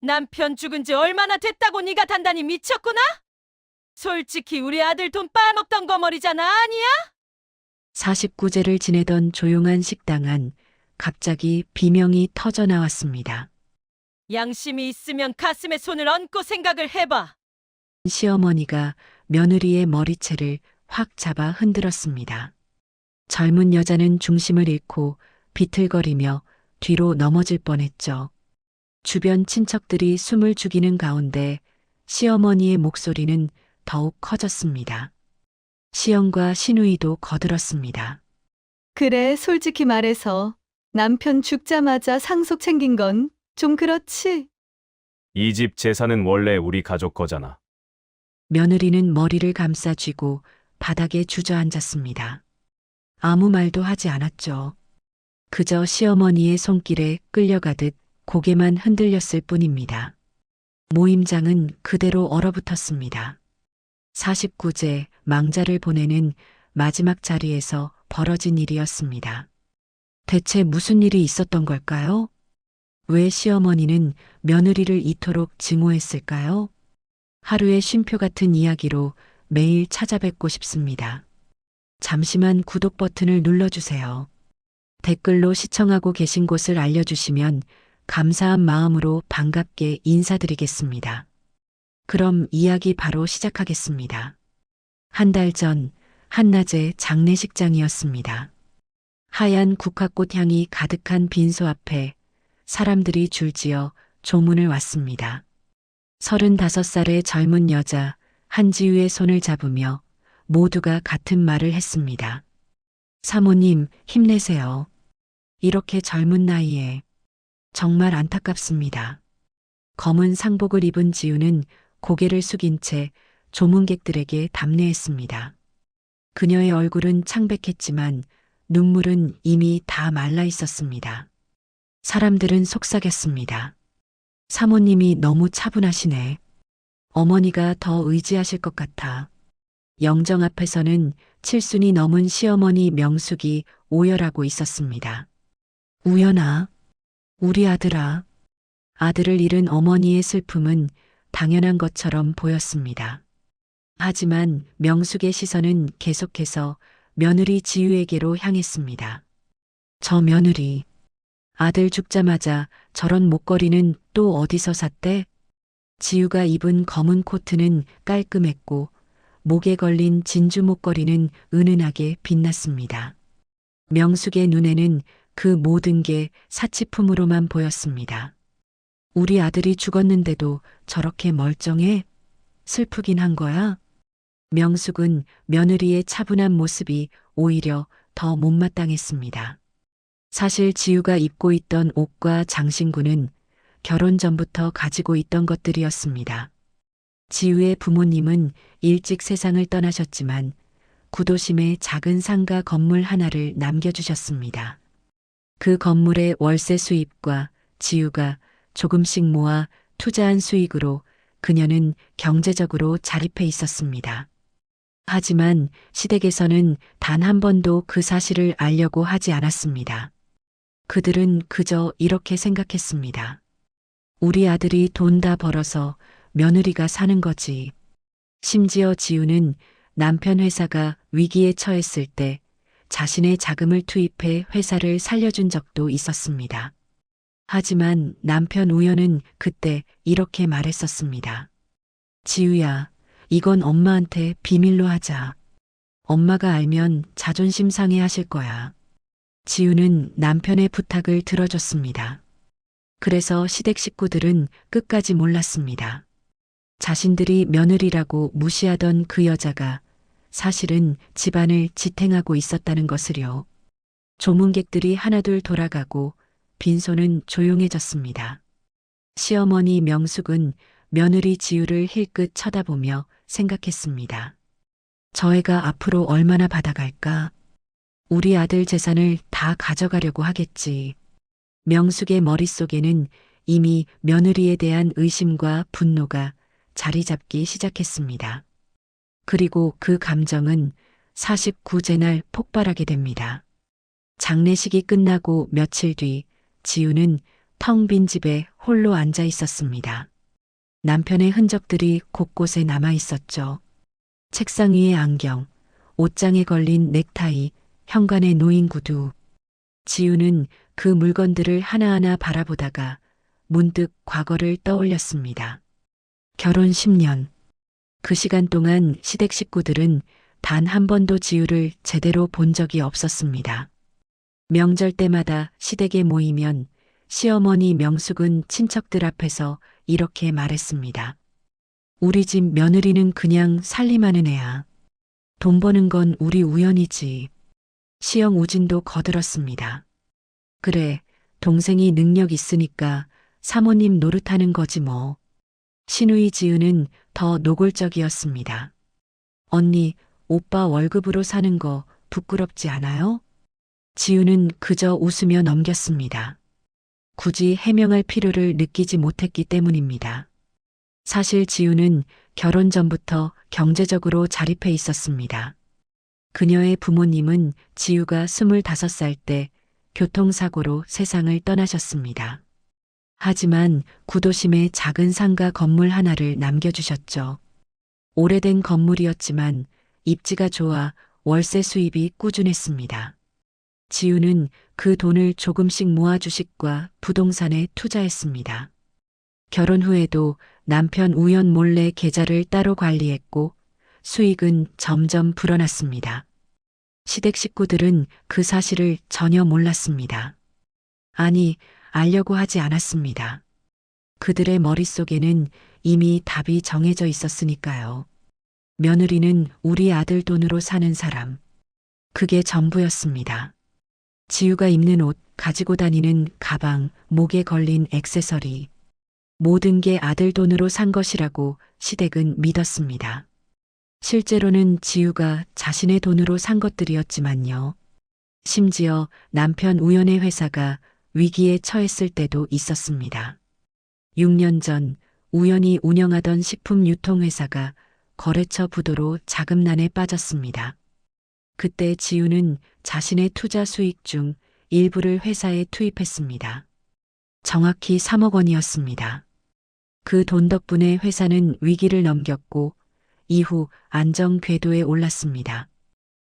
남편 죽은 지 얼마나 됐다고 네가 단단히 미쳤구나? 솔직히 우리 아들 돈 빨먹던 거머리잖아, 아니야? 49제를 지내던 조용한 식당 안 갑자기 비명이 터져 나왔습니다. 양심이 있으면 가슴에 손을 얹고 생각을 해봐. 시어머니가 며느리의 머리채를 확 잡아 흔들었습니다. 젊은 여자는 중심을 잃고 비틀거리며 뒤로 넘어질 뻔했죠. 주변 친척들이 숨을 죽이는 가운데 시어머니의 목소리는 더욱 커졌습니다. 시엄과 시누이도 거들었습니다. 그래, 솔직히 말해서 남편 죽자마자 상속 챙긴 건 좀 그렇지? 이 집 재산은 원래 우리 가족 거잖아. 며느리는 머리를 감싸 쥐고 바닥에 주저앉았습니다. 아무 말도 하지 않았죠. 그저 시어머니의 손길에 끌려가듯 고개만 흔들렸을 뿐입니다. 모임장은 그대로 얼어붙었습니다. 49제 망자를 보내는 마지막 자리에서 벌어진 일이었습니다. 대체 무슨 일이 있었던 걸까요? 왜 시어머니는 며느리를 이토록 증오했을까요? 하루의 쉼표 같은 이야기로 매일 찾아뵙고 싶습니다. 잠시만 구독 버튼을 눌러주세요. 댓글로 시청하고 계신 곳을 알려주시면 감사한 마음으로 반갑게 인사드리겠습니다. 그럼 이야기 바로 시작하겠습니다. 한 달 전 한낮의 장례식장이었습니다. 하얀 국화꽃 향이 가득한 빈소 앞에 사람들이 줄지어 조문을 왔습니다. 35살의 젊은 여자 한지우의 손을 잡으며 모두가 같은 말을 했습니다. 사모님, 힘내세요. 이렇게 젊은 나이에 정말 안타깝습니다. 검은 상복을 입은 지우는 고개를 숙인 채 조문객들에게 답례했습니다. 그녀의 얼굴은 창백했지만 눈물은 이미 다 말라 있었습니다. 사람들은 속삭였습니다. 사모님이 너무 차분하시네. 어머니가 더 의지하실 것 같아. 영정 앞에서는 칠순이 넘은 시어머니 명숙이 오열하고 있었습니다. 우연아, 우리 아들아. 아들을 잃은 어머니의 슬픔은 당연한 것처럼 보였습니다. 하지만 명숙의 시선은 계속해서 며느리 지유에게로 향했습니다. 저 며느리, 아들 죽자마자 저런 목걸이는 또 어디서 샀대? 지유가 입은 검은 코트는 깔끔했고 목에 걸린 진주 목걸이는 은은하게 빛났습니다. 명숙의 눈에는 그 모든 게 사치품으로만 보였습니다. 우리 아들이 죽었는데도 저렇게 멀쩡해? 슬프긴 한 거야? 명숙은 며느리의 차분한 모습이 오히려 더 못마땅했습니다. 사실 지우가 입고 있던 옷과 장신구는 결혼 전부터 가지고 있던 것들이었습니다. 지우의 부모님은 일찍 세상을 떠나셨지만 구도심에 작은 상가 건물 하나를 남겨주셨습니다. 그 건물의 월세 수입과 지우가 조금씩 모아 투자한 수익으로 그녀는 경제적으로 자립해 있었습니다. 하지만 시댁에서는 단 한 번도 그 사실을 알려고 하지 않았습니다. 그들은 그저 이렇게 생각했습니다. 우리 아들이 돈 다 벌어서 며느리가 사는 거지. 심지어 지우는 남편 회사가 위기에 처했을 때 자신의 자금을 투입해 회사를 살려준 적도 있었습니다. 하지만 남편 우연은 그때 이렇게 말했었습니다. 지우야, 이건 엄마한테 비밀로 하자. 엄마가 알면 자존심 상해하실 거야. 지우는 남편의 부탁을 들어줬습니다. 그래서 시댁 식구들은 끝까지 몰랐습니다. 자신들이 며느리라고 무시하던 그 여자가 사실은 집안을 지탱하고 있었다는 것을요. 조문객들이 하나둘 돌아가고 빈소는 조용해졌습니다. 시어머니 명숙은 며느리 지우를 힐끗 쳐다보며 생각했습니다. 저 애가 앞으로 얼마나 받아갈까? 우리 아들 재산을 다 가져가려고 하겠지. 명숙의 머릿속에는 이미 며느리에 대한 의심과 분노가 자리 잡기 시작했습니다. 그리고 그 감정은 49제 날 폭발하게 됩니다. 장례식이 끝나고 며칠 뒤 지우는 텅 빈 집에 홀로 앉아 있었습니다. 남편의 흔적들이 곳곳에 남아 있었죠. 책상 위에 안경, 옷장에 걸린 넥타이, 현관에 놓인 구두. 지우는 그 물건들을 하나하나 바라보다가 문득 과거를 떠올렸습니다. 결혼 10년. 그 시간 동안 시댁 식구들은 단 한 번도 지우를 제대로 본 적이 없었습니다. 명절 때마다 시댁에 모이면 시어머니 명숙은 친척들 앞에서 이렇게 말했습니다. 우리 집 며느리는 그냥 살림하는 애야. 돈 버는 건 우리 우연이지. 시영 우진도 거들었습니다. 그래, 동생이 능력 있으니까 사모님 노릇하는 거지 뭐. 신우이 지은은 더 노골적이었습니다. 언니, 오빠 월급으로 사는 거 부끄럽지 않아요? 지우는 그저 웃으며 넘겼습니다. 굳이 해명할 필요를 느끼지 못했기 때문입니다. 사실 지우는 결혼 전부터 경제적으로 자립해 있었습니다. 그녀의 부모님은 지우가 25살 때 교통사고로 세상을 떠나셨습니다. 하지만 구도심에 작은 상가 건물 하나를 남겨주셨죠. 오래된 건물이었지만 입지가 좋아 월세 수입이 꾸준했습니다. 지우는 그 돈을 조금씩 모아 주식과 부동산에 투자했습니다. 결혼 후에도 남편 우연 몰래 계좌를 따로 관리했고 수익은 점점 불어났습니다. 시댁 식구들은 그 사실을 전혀 몰랐습니다. 아니, 알려고 하지 않았습니다. 그들의 머릿속에는 이미 답이 정해져 있었으니까요. 며느리는 우리 아들 돈으로 사는 사람. 그게 전부였습니다. 지우가 입는 옷, 가지고 다니는 가방, 목에 걸린 액세서리. 모든 게 아들 돈으로 산 것이라고 시댁은 믿었습니다. 실제로는 지우가 자신의 돈으로 산 것들이었지만요. 심지어 남편 우연의 회사가 위기에 처했을 때도 있었습니다. 6년 전 우연히 운영하던 식품 유통회사가 거래처 부도로 자금난에 빠졌습니다. 그때 지우는 자신의 투자 수익 중 일부를 회사에 투입했습니다. 정확히 3억 원이었습니다. 그 돈 덕분에 회사는 위기를 넘겼고 이후 안정 궤도에 올랐습니다.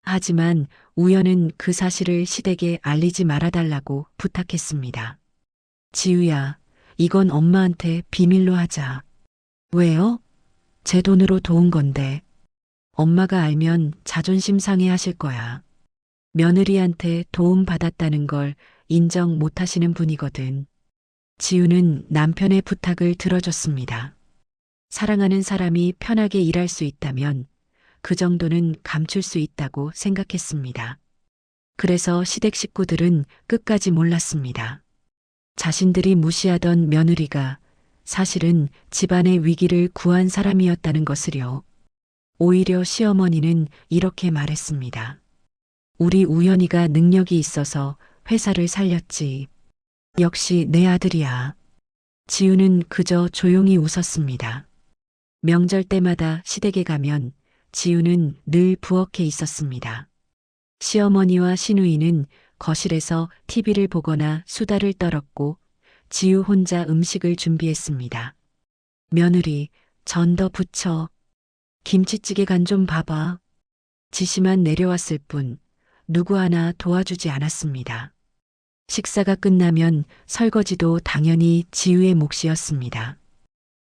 하지만 우연은 그 사실을 시댁에 알리지 말아달라고 부탁했습니다. 지우야, 이건 엄마한테 비밀로 하자. 왜요? 제 돈으로 도운 건데. 엄마가 알면 자존심 상해하실 거야. 며느리한테 도움 받았다는 걸 인정 못 하시는 분이거든. 지우는 남편의 부탁을 들어줬습니다. 사랑하는 사람이 편하게 일할 수 있다면 그 정도는 감출 수 있다고 생각했습니다. 그래서 시댁 식구들은 끝까지 몰랐습니다. 자신들이 무시하던 며느리가 사실은 집안의 위기를 구한 사람이었다는 것을요. 오히려 시어머니는 이렇게 말했습니다. 우리 우연이가 능력이 있어서 회사를 살렸지. 역시 내 아들이야. 지우는 그저 조용히 웃었습니다. 명절 때마다 시댁에 가면 지우는 늘 부엌에 있었습니다. 시어머니와 시누이는 거실에서 TV를 보거나 수다를 떨었고 지우 혼자 음식을 준비했습니다. 며느리, 전 더 부쳐. 김치찌개 간 좀 봐봐. 지시만 내려왔을 뿐 누구 하나 도와주지 않았습니다. 식사가 끝나면 설거지도 당연히 지우의 몫이었습니다.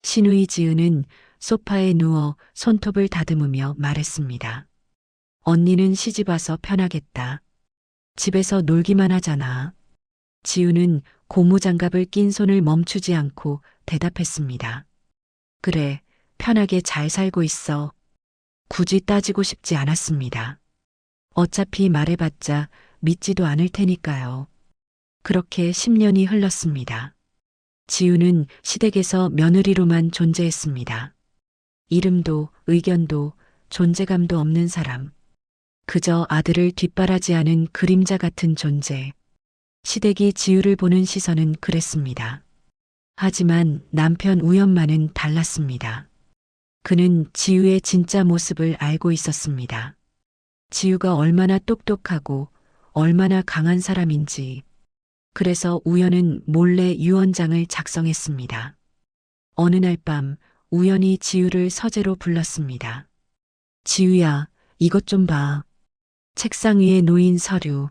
시누이 지우는 소파에 누워 손톱을 다듬으며 말했습니다. 언니는 시집 와서 편하겠다. 집에서 놀기만 하잖아. 지우는 고무장갑을 낀 손을 멈추지 않고 대답했습니다. 그래, 편하게 잘 살고 있어. 굳이 따지고 싶지 않았습니다. 어차피 말해봤자 믿지도 않을 테니까요. 그렇게 10년이 흘렀습니다. 지우는 시댁에서 며느리로만 존재했습니다. 이름도 의견도 존재감도 없는 사람. 그저 아들을 뒷바라지하는 그림자 같은 존재. 시댁이 지우를 보는 시선은 그랬습니다. 하지만 남편 우연만은 달랐습니다. 그는 지우의 진짜 모습을 알고 있었습니다. 지우가 얼마나 똑똑하고 얼마나 강한 사람인지, 그래서 우연은 몰래 유언장을 작성했습니다. 어느 날 밤 우연히 지우를 서재로 불렀습니다. 지우야, 이것 좀 봐. 책상 위에 놓인 서류.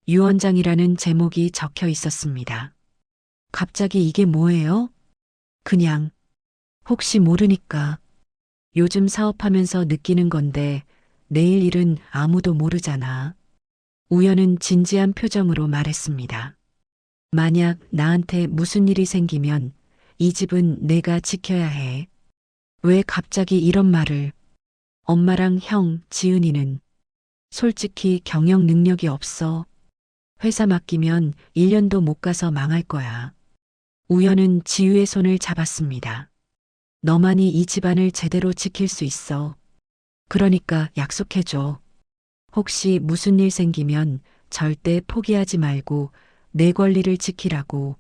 유언장이라는 제목이 적혀 있었습니다. 갑자기 이게 뭐예요? 그냥 혹시 모르니까. 요즘 사업하면서 느끼는 건데 내일 일은 아무도 모르잖아. 우연은 진지한 표정으로 말했습니다. 만약 나한테 무슨 일이 생기면 이 집은 내가 지켜야 해. 왜 갑자기 이런 말을? 엄마랑 형, 지은이는 솔직히 경영 능력이 없어. 회사 맡기면 1년도 못 가서 망할 거야. 우연은 지우의 손을 잡았습니다. 너만이 이 집안을 제대로 지킬 수 있어. 그러니까 약속해줘. 혹시 무슨 일 생기면 절대 포기하지 말고 내 권리를 지키라고.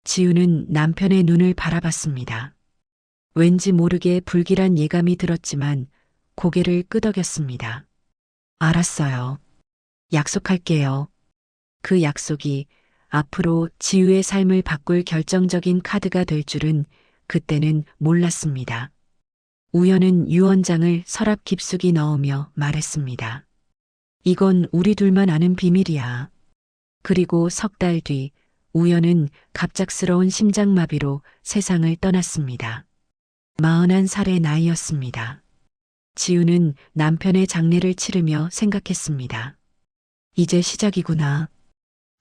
지우는 남편의 눈을 바라봤습니다. 왠지 모르게 불길한 예감이 들었지만 고개를 끄덕였습니다. 알았어요. 약속할게요. 그 약속이 앞으로 지우의 삶을 바꿀 결정적인 카드가 될 줄은 그때는 몰랐습니다. 우연은 유언장을 서랍 깊숙이 넣으며 말했습니다. 이건 우리 둘만 아는 비밀이야. 그리고 석 달 뒤 우연은 갑작스러운 심장마비로 세상을 떠났습니다. 41살의 나이였습니다. 지우는 남편의 장례를 치르며 생각했습니다. 이제 시작이구나.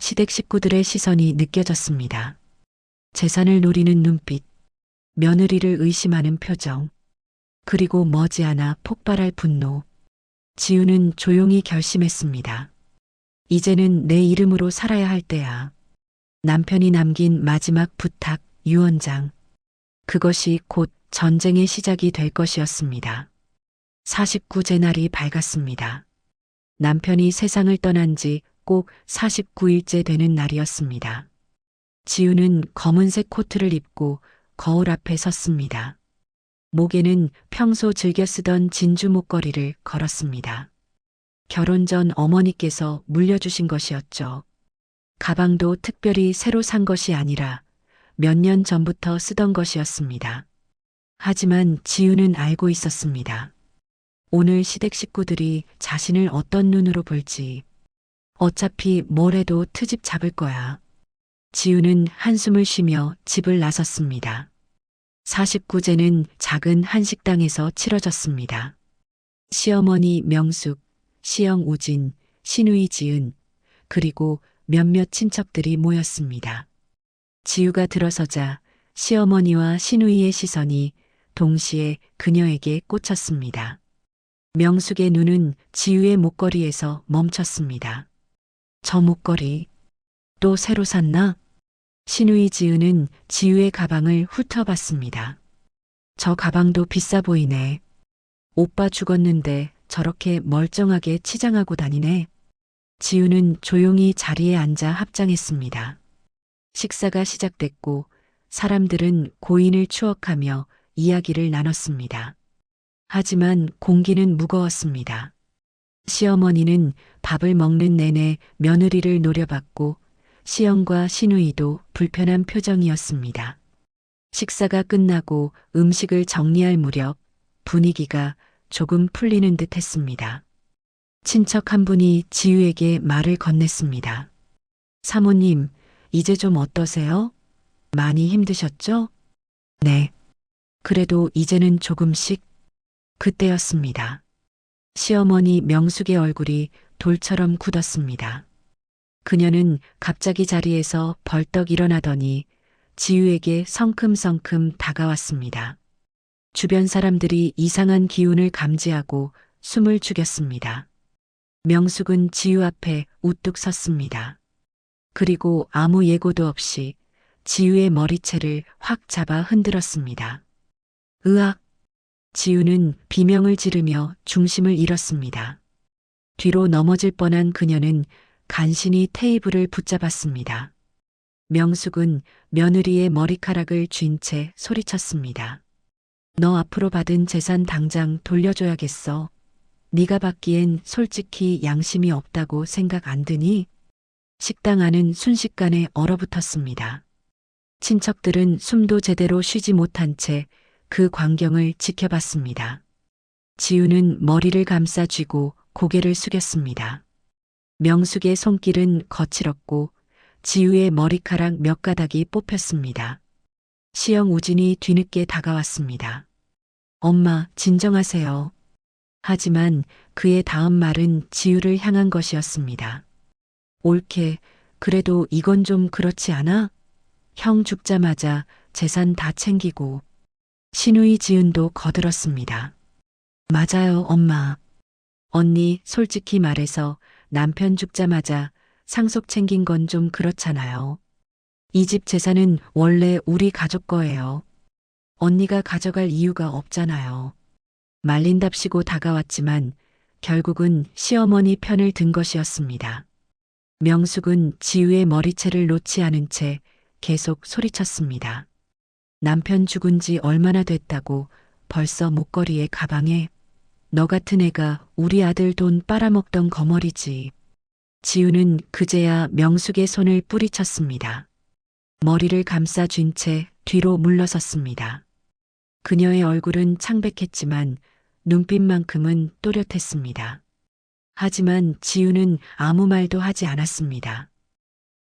시댁 식구들의 시선이 느껴졌습니다. 재산을 노리는 눈빛, 며느리를 의심하는 표정, 그리고 머지않아 폭발할 분노. 지우는 조용히 결심했습니다. 이제는 내 이름으로 살아야 할 때야. 남편이 남긴 마지막 부탁, 유언장. 그것이 곧 전쟁의 시작이 될 것이었습니다. 49제 날이 밝았습니다. 남편이 세상을 떠난 지 꼭 49일째 되는 날이었습니다. 지우는 검은색 코트를 입고 거울 앞에 섰습니다. 목에는 평소 즐겨 쓰던 진주 목걸이를 걸었습니다. 결혼 전 어머니께서 물려주신 것이었죠. 가방도 특별히 새로 산 것이 아니라 몇 년 전부터 쓰던 것이었습니다. 하지만 지우는 알고 있었습니다. 오늘 시댁 식구들이 자신을 어떤 눈으로 볼지. 어차피 뭘 해도 트집 잡을 거야. 지우는 한숨을 쉬며 집을 나섰습니다. 49제는 작은 한식당에서 치러졌습니다. 시어머니 명숙, 시영 우진, 시누이 지은, 그리고 몇몇 친척들이 모였습니다. 지우가 들어서자 시어머니와 시누이의 시선이 동시에 그녀에게 꽂혔습니다. 명숙의 눈은 지우의 목걸이에서 멈췄습니다. 저 목걸이 또 새로 샀나? 시누이 지은은 지우의 가방을 훑어봤습니다. 저 가방도 비싸 보이네. 오빠 죽었는데 저렇게 멀쩡하게 치장하고 다니네. 지우는 조용히 자리에 앉아 합장했습니다. 식사가 시작됐고 사람들은 고인을 추억하며 이야기를 나눴습니다. 하지만 공기는 무거웠습니다. 시어머니는 밥을 먹는 내내 며느리를 노려봤고 시영과 시누이도 불편한 표정이었습니다. 식사가 끝나고 음식을 정리할 무렵 분위기가 조금 풀리는 듯 했습니다. 친척 한 분이 지우에게 말을 건넸습니다. 사모님, 이제 좀 어떠세요? 많이 힘드셨죠? 네. 그래도 이제는 조금씩. 그때였습니다. 시어머니 명숙의 얼굴이 돌처럼 굳었습니다. 그녀는 갑자기 자리에서 벌떡 일어나더니 지우에게 성큼성큼 다가왔습니다. 주변 사람들이 이상한 기운을 감지하고 숨을 죽였습니다. 명숙은 지우 앞에 우뚝 섰습니다. 그리고 아무 예고도 없이 지우의 머리채를 확 잡아 흔들었습니다. 으악! 지우는 비명을 지르며 중심을 잃었습니다. 뒤로 넘어질 뻔한 그녀는 간신히 테이블을 붙잡았습니다. 명숙은 며느리의 머리카락을 쥔 채 소리쳤습니다. 너 앞으로 받은 재산 당장 돌려줘야겠어. 네가 받기엔 솔직히 양심이 없다고 생각 안 드니? 식당 안은 순식간에 얼어붙었습니다. 친척들은 숨도 제대로 쉬지 못한 채 그 광경을 지켜봤습니다. 지우는 머리를 감싸 쥐고 고개를 숙였습니다. 명숙의 손길은 거칠었고 지우의 머리카락 몇 가닥이 뽑혔습니다. 시영 우진이 뒤늦게 다가왔습니다. 엄마, 진정하세요. 하지만 그의 다음 말은 지우를 향한 것이었습니다. 옳게, 그래도 이건 좀 그렇지 않아? 형 죽자마자 재산 다 챙기고. 신우이 지은도 거들었습니다. 맞아요, 엄마. 언니, 솔직히 말해서 남편 죽자마자 상속 챙긴 건 좀 그렇잖아요. 이 집 재산은 원래 우리 가족 거예요. 언니가 가져갈 이유가 없잖아요. 말린답시고 다가왔지만 결국은 시어머니 편을 든 것이었습니다. 명숙은 지우의 머리채를 놓지 않은 채 계속 소리쳤습니다. 남편 죽은 지 얼마나 됐다고 벌써 목걸이에 가방에. 너 같은 애가 우리 아들 돈 빨아먹던 거머리지. 지우는 그제야 명숙의 손을 뿌리쳤습니다. 머리를 감싸 쥔 채 뒤로 물러섰습니다. 그녀의 얼굴은 창백했지만 눈빛만큼은 또렷했습니다. 하지만 지우는 아무 말도 하지 않았습니다.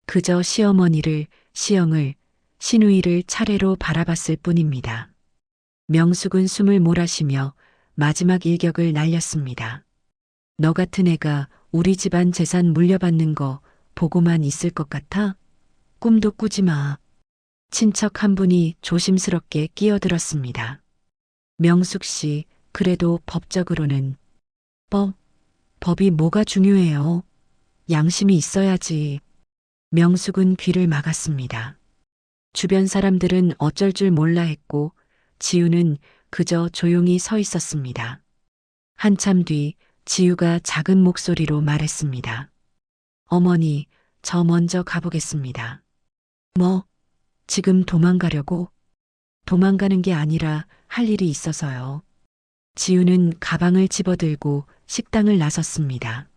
그저 시어머니를, 시영을, 신우이를 차례로 바라봤을 뿐입니다. 명숙은 숨을 몰아쉬며 마지막 일격을 날렸습니다. 너 같은 애가 우리 집안 재산 물려받는 거 보고만 있을 것 같아? 꿈도 꾸지 마. 친척 한 분이 조심스럽게 끼어들었습니다. 명숙 씨, 그래도 법적으로는. 법이 뭐가 중요해요? 양심이 있어야지. 명숙은 귀를 막았습니다. 주변 사람들은 어쩔 줄 몰라 했고 지우는 그저 조용히 서 있었습니다. 한참 뒤 지우가 작은 목소리로 말했습니다. 어머니, 저 먼저 가보겠습니다. 뭐, 지금 도망가려고? 도망가는 게 아니라 할 일이 있어서요. 지우는 가방을 집어들고 식당을 나섰습니다.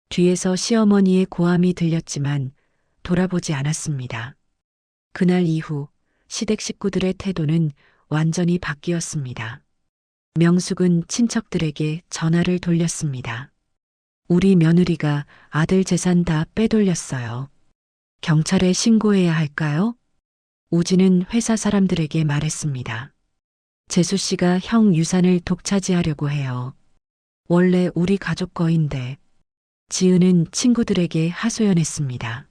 뒤에서 시어머니의 고함이 들렸지만 돌아보지 않았습니다. 그날 이후 시댁 식구들의 태도는 완전히 바뀌었습니다. 명숙은 친척들에게 전화를 돌렸습니다. 우리 며느리가 아들 재산 다 빼돌렸어요. 경찰에 신고해야 할까요? 우진은 회사 사람들에게 말했습니다. 재수 씨가 형 유산을 독차지하려고 해요. 원래 우리 가족 거인데. 지은은 친구들에게 하소연했습니다.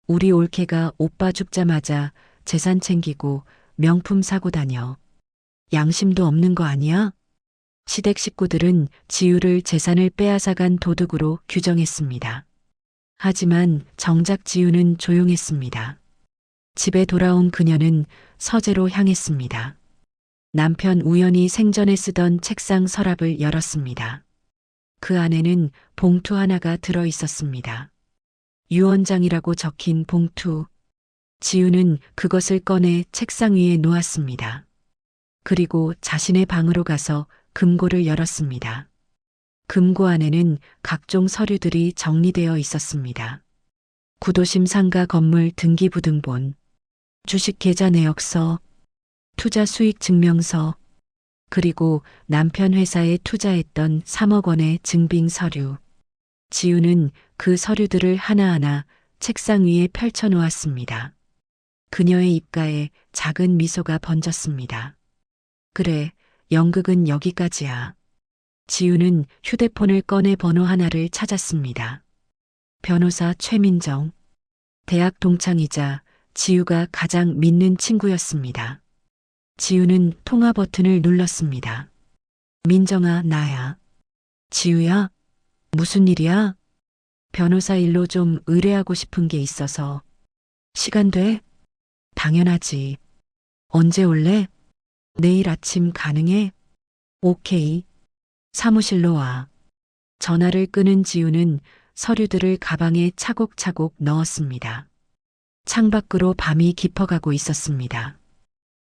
우리 올케가 오빠 죽자마자 재산 챙기고 명품 사고 다녀. 양심도 없는 거 아니야? 시댁 식구들은 지우를 재산을 빼앗아간 도둑으로 규정했습니다. 하지만 정작 지우는 조용했습니다. 집에 돌아온 그녀는 서재로 향했습니다. 남편 우연히 생전에 쓰던 책상 서랍을 열었습니다. 그 안에는 봉투 하나가 들어 있었습니다. 유언장이라고 적힌 봉투. 지우는 그것을 꺼내 책상 위에 놓았습니다. 그리고 자신의 방으로 가서 금고를 열었습니다. 금고 안에는 각종 서류들이 정리되어 있었습니다. 구도심 상가 건물 등기부등본, 주식 계좌 내역서, 투자 수익 증명서, 그리고 남편 회사에 투자했던 3억 원의 증빙 서류. 지우는 그 서류들을 하나하나 책상 위에 펼쳐 놓았습니다. 그녀의 입가에 작은 미소가 번졌습니다. 그래, 연극은 여기까지야. 지우는 휴대폰을 꺼내 번호 하나를 찾았습니다. 변호사 최민정. 대학 동창이자 지우가 가장 믿는 친구였습니다. 지우는 통화 버튼을 눌렀습니다. 민정아, 나야. 지우야? 무슨 일이야? 변호사 일로 좀 의뢰하고 싶은 게 있어서. 시간 돼? 당연하지. 언제 올래? 내일 아침 가능해? 오케이. 사무실로 와. 전화를 끄는 지우는 서류들을 가방에 차곡차곡 넣었습니다. 창밖으로 밤이 깊어가고 있었습니다.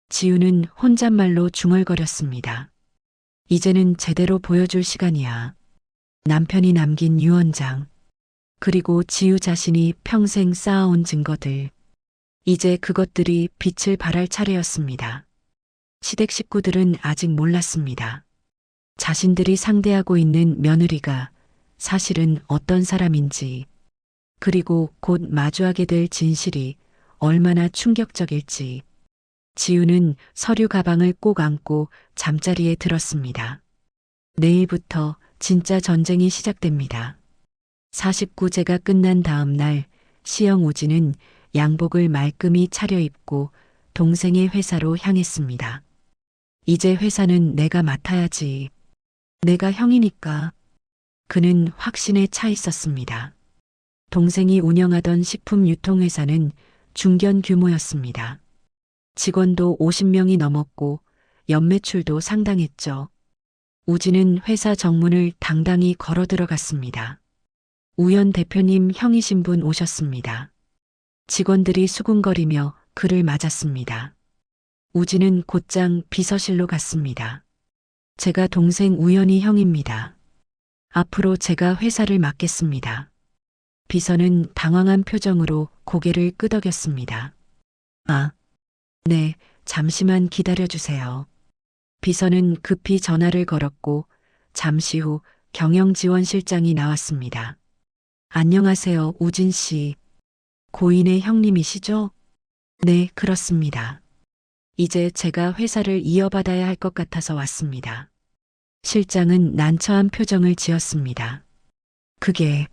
지우는 혼잣말로 중얼거렸습니다. 이제는 제대로 보여줄 시간이야. 남편이 남긴 유언장. 그리고 지유 자신이 평생 쌓아온 증거들. 이제 그것들이 빛을 발할 차례였습니다. 시댁 식구들은 아직 몰랐습니다. 자신들이 상대하고 있는 며느리가 사실은 어떤 사람인지, 그리고 곧 마주하게 될 진실이 얼마나 충격적일지. 지우는 서류 가방을 꼭 안고 잠자리에 들었습니다. 내일부터 진짜 전쟁이 시작됩니다. 49제가 끝난 다음 날 시영 오지는 양복을 말끔히 차려입고 동생의 회사로 향했습니다. 이제 회사는 내가 맡아야지. 내가 형이니까. 그는 확신에 차 있었습니다. 동생이 운영하던 식품 유통회사는 중견 규모였습니다. 직원도 50명이 넘었고 연매출도 상당했죠. 우지는 회사 정문을 당당히 걸어 들어갔습니다. 우연 대표님 형이신 분 오셨습니다. 직원들이 수군거리며 그를 맞았습니다. 우지는 곧장 비서실로 갔습니다. 제가 동생 우연이 형입니다. 앞으로 제가 회사를 맡겠습니다. 비서는 당황한 표정으로 고개를 끄덕였습니다. 아, 네, 잠시만 기다려주세요. 비서는 급히 전화를 걸었고 잠시 후 경영지원실장이 나왔습니다. 안녕하세요, 우진 씨. 고인의 형님이시죠? 네, 그렇습니다. 이제 제가 회사를 이어받아야 할 것 같아서 왔습니다. 실장은 난처한 표정을 지었습니다. 그게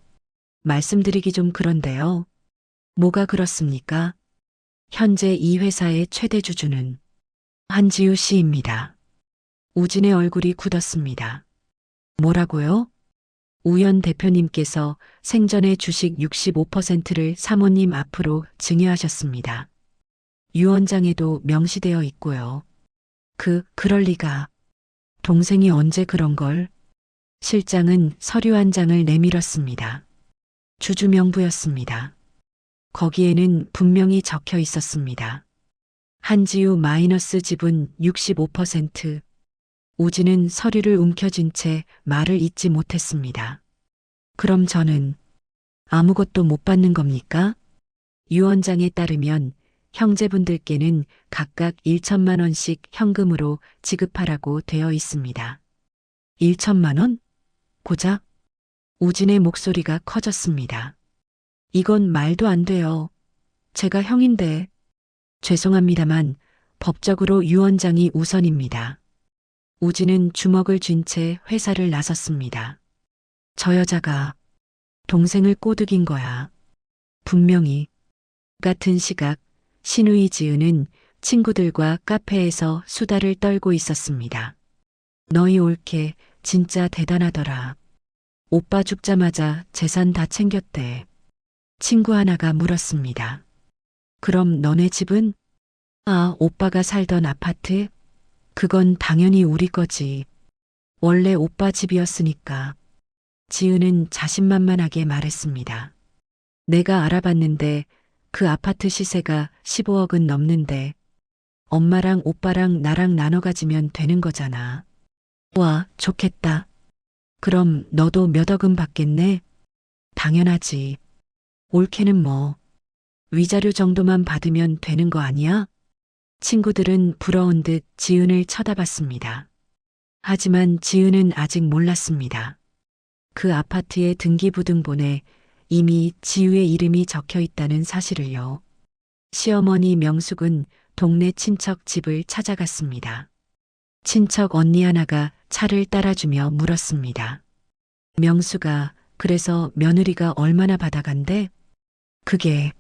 말씀드리기 좀 그런데요. 뭐가 그렇습니까? 현재 이 회사의 최대 주주는 한지우 씨입니다. 우진의 얼굴이 굳었습니다. 뭐라고요? 우연 대표님께서 생전에 주식 65%를 사모님 앞으로 증여하셨습니다. 유언장에도 명시되어 있고요. 그럴 리가. 동생이 언제 그런 걸? 실장은 서류 한 장을 내밀었습니다. 주주 명부였습니다. 거기에는 분명히 적혀 있었습니다. 한지우 마이너스 지분 65%. 우지는 서류를 움켜쥔 채 말을 잇지 못했습니다. 그럼 저는 아무것도 못 받는 겁니까? 유언장에 따르면 형제분들께는 각각 1천만 원씩 현금으로 지급하라고 되어 있습니다. 1천만 원? 고작? 우진의 목소리가 커졌습니다. 이건 말도 안 돼요. 제가 형인데. 죄송합니다만 법적으로 유언장이 우선입니다. 우진은 주먹을 쥔 채 회사를 나섰습니다. 저 여자가 동생을 꼬드긴 거야. 분명히. 같은 시각 신우이 지은은 친구들과 카페에서 수다를 떨고 있었습니다. 너희 올케 진짜 대단하더라. 오빠 죽자마자 재산 다 챙겼대. 친구 하나가 물었습니다. 그럼 너네 집은? 아, 오빠가 살던 아파트? 그건 당연히 우리 거지. 원래 오빠 집이었으니까. 지은은 자신만만하게 말했습니다. 내가 알아봤는데 그 아파트 시세가 15억은 넘는데 엄마랑 오빠랑 나랑 나눠 가지면 되는 거잖아. 와, 좋겠다. 그럼 너도 몇 억은 받겠네? 당연하지. 올케는 뭐 위자료 정도만 받으면 되는 거 아니야? 친구들은 부러운 듯 지은을 쳐다봤습니다. 하지만 지은은 아직 몰랐습니다. 그 아파트의 등기부등본에 이미 지우의 이름이 적혀 있다는 사실을요. 시어머니 명숙은 동네 친척 집을 찾아갔습니다. 친척 언니 하나가 차를 따라주며 물었습니다. 명수가 그래서 며느리가 얼마나 받아간대? 그게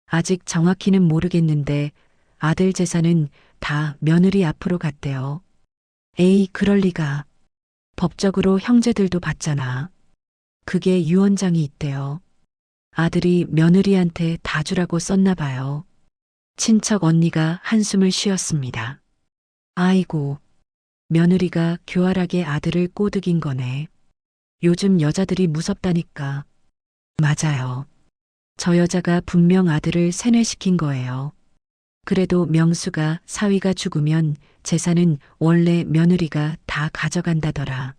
아직 정확히는 모르겠는데 아들 재산은 다 며느리 앞으로 갔대요. 에이, 그럴 리가. 법적으로 형제들도 받잖아. 그게 유언장이 있대요. 아들이 며느리한테 다 주라고 썼나 봐요. 친척 언니가 한숨을 쉬었습니다. 아이고, 며느리가 교활하게 아들을 꼬드긴 거네. 요즘 여자들이 무섭다니까. 맞아요. 저 여자가 분명 아들을 세뇌시킨 거예요. 그래도 명수가 사위가 죽으면 재산은 원래 며느리가 다 가져간다더라.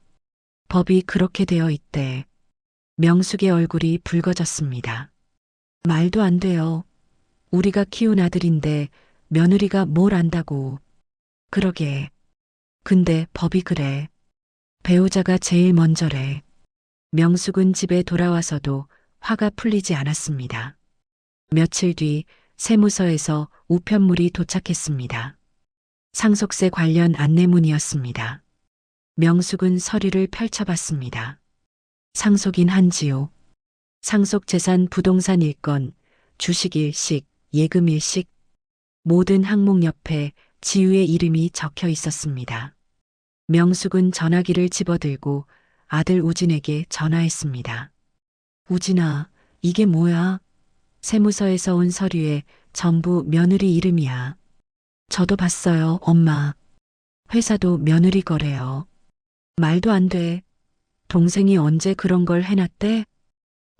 법이 그렇게 되어 있대. 명숙의 얼굴이 붉어졌습니다. 말도 안 돼요. 우리가 키운 아들인데 며느리가 뭘 안다고. 그러게. 근데 법이 그래. 배우자가 제일 먼저래. 명숙은 집에 돌아와서도 화가 풀리지 않았습니다. 며칠 뒤 세무서에서 우편물이 도착했습니다. 상속세 관련 안내문이었습니다. 명숙은 서류를 펼쳐봤습니다. 상속인 한지호. 상속재산 부동산 1건, 주식 1식, 예금 1식. 모든 항목 옆에 지우의 이름이 적혀 있었습니다. 명숙은 전화기를 집어들고 아들 우진에게 전화했습니다. 우진아, 이게 뭐야? 세무서에서 온 서류에 전부 며느리 이름이야. 저도 봤어요, 엄마. 회사도 며느리 거래요. 말도 안 돼. 동생이 언제 그런 걸 해놨대?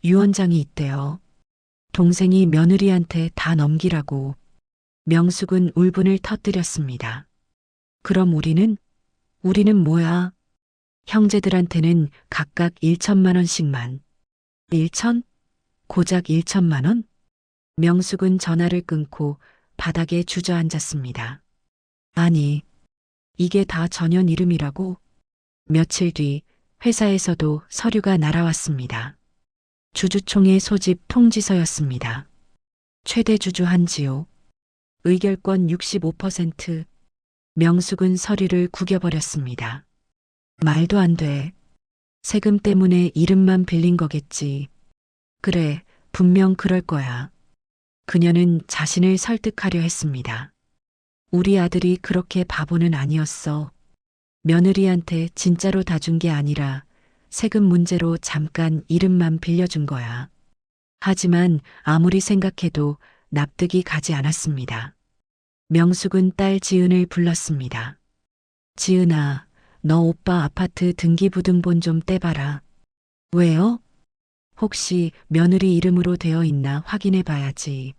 유언장이 있대요. 동생이 며느리한테 다 넘기라고. 명숙은 울분을 터뜨렸습니다. 그럼 우리는 뭐야? 형제들한테는 각각 1천만 원씩만. 1천? 고작 1천만 원? 명숙은 전화를 끊고 바닥에 주저앉았습니다. 아니, 이게 다 전현 이름이라고? 며칠 뒤 회사에서도 서류가 날아왔습니다. 주주총회 소집 통지서였습니다. 최대 주주 한지호. 의결권 65%. 명숙은 서류를 구겨버렸습니다. 말도 안 돼. 세금 때문에 이름만 빌린 거겠지. 그래, 분명 그럴 거야. 그녀는 자신을 설득하려 했습니다. 우리 아들이 그렇게 바보는 아니었어. 며느리한테 진짜로 다 준 게 아니라 세금 문제로 잠깐 이름만 빌려준 거야. 하지만 아무리 생각해도 납득이 가지 않았습니다. 명숙은 딸 지은을 불렀습니다. 지은아, 너 오빠 아파트 등기부등본 좀 떼봐라. 왜요? 혹시 며느리 이름으로 되어 있나 확인해 봐야지.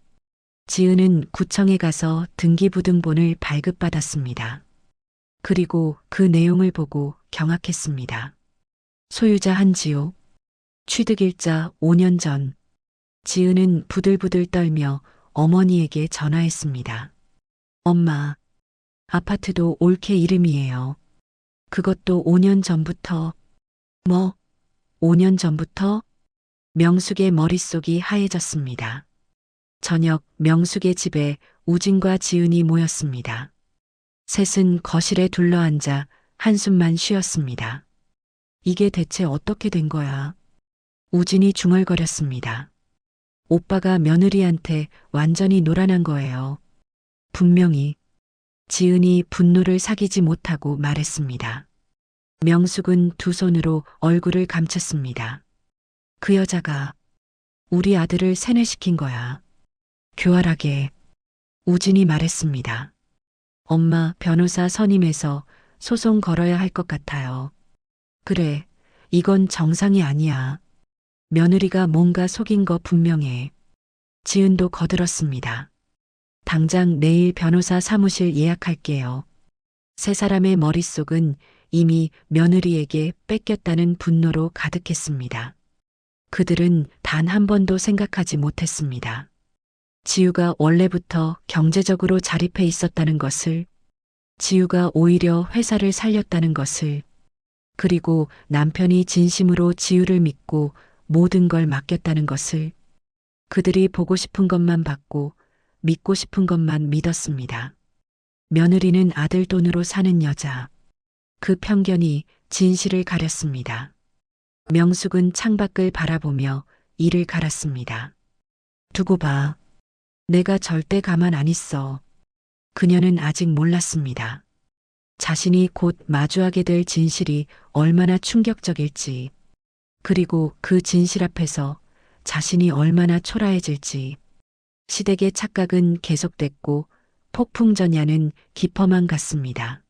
지은은 구청에 가서 등기부등본을 발급받았습니다. 그리고 그 내용을 보고 경악했습니다. 소유자 한지호. 취득일자 5년 전. 지은은 부들부들 떨며 어머니에게 전화했습니다. 엄마, 아파트도 올케 이름이에요. 그것도 5년 전부터. 뭐? 5년 전부터? 명숙의 머릿속이 하얘졌습니다. 저녁 명숙의 집에 우진과 지은이 모였습니다. 셋은 거실에 둘러앉아 한숨만 쉬었습니다. 이게 대체 어떻게 된 거야? 우진이 중얼거렸습니다. 오빠가 며느리한테 완전히 노란한 거예요. 분명히. 지은이 분노를 사귀지 못하고 말했습니다. 명숙은 두 손으로 얼굴을 감췄습니다. 그 여자가 우리 아들을 세뇌시킨 거야. 교활하게. 우진이 말했습니다. 엄마, 변호사 선임해서 소송 걸어야 할 것 같아요. 그래, 이건 정상이 아니야. 며느리가 뭔가 속인 거 분명해. 지은도 거들었습니다. 당장 내일 변호사 사무실 예약할게요. 세 사람의 머릿속은 이미 며느리에게 뺏겼다는 분노로 가득했습니다. 그들은 단 한 번도 생각하지 못했습니다. 지우가 원래부터 경제적으로 자립해 있었다는 것을, 지우가 오히려 회사를 살렸다는 것을, 그리고 남편이 진심으로 지우를 믿고 모든 걸 맡겼다는 것을, 그들이 보고 싶은 것만 받고 믿고 싶은 것만 믿었습니다. 며느리는 아들 돈으로 사는 여자. 그 편견이 진실을 가렸습니다. 명숙은 창밖을 바라보며 이를 갈았습니다. 두고 봐. 내가 절대 가만 안 있어. 그녀는 아직 몰랐습니다. 자신이 곧 마주하게 될 진실이 얼마나 충격적일지, 그리고 그 진실 앞에서 자신이 얼마나 초라해질지. 시댁의 착각은 계속됐고 폭풍전야는 깊어만 갔습니다.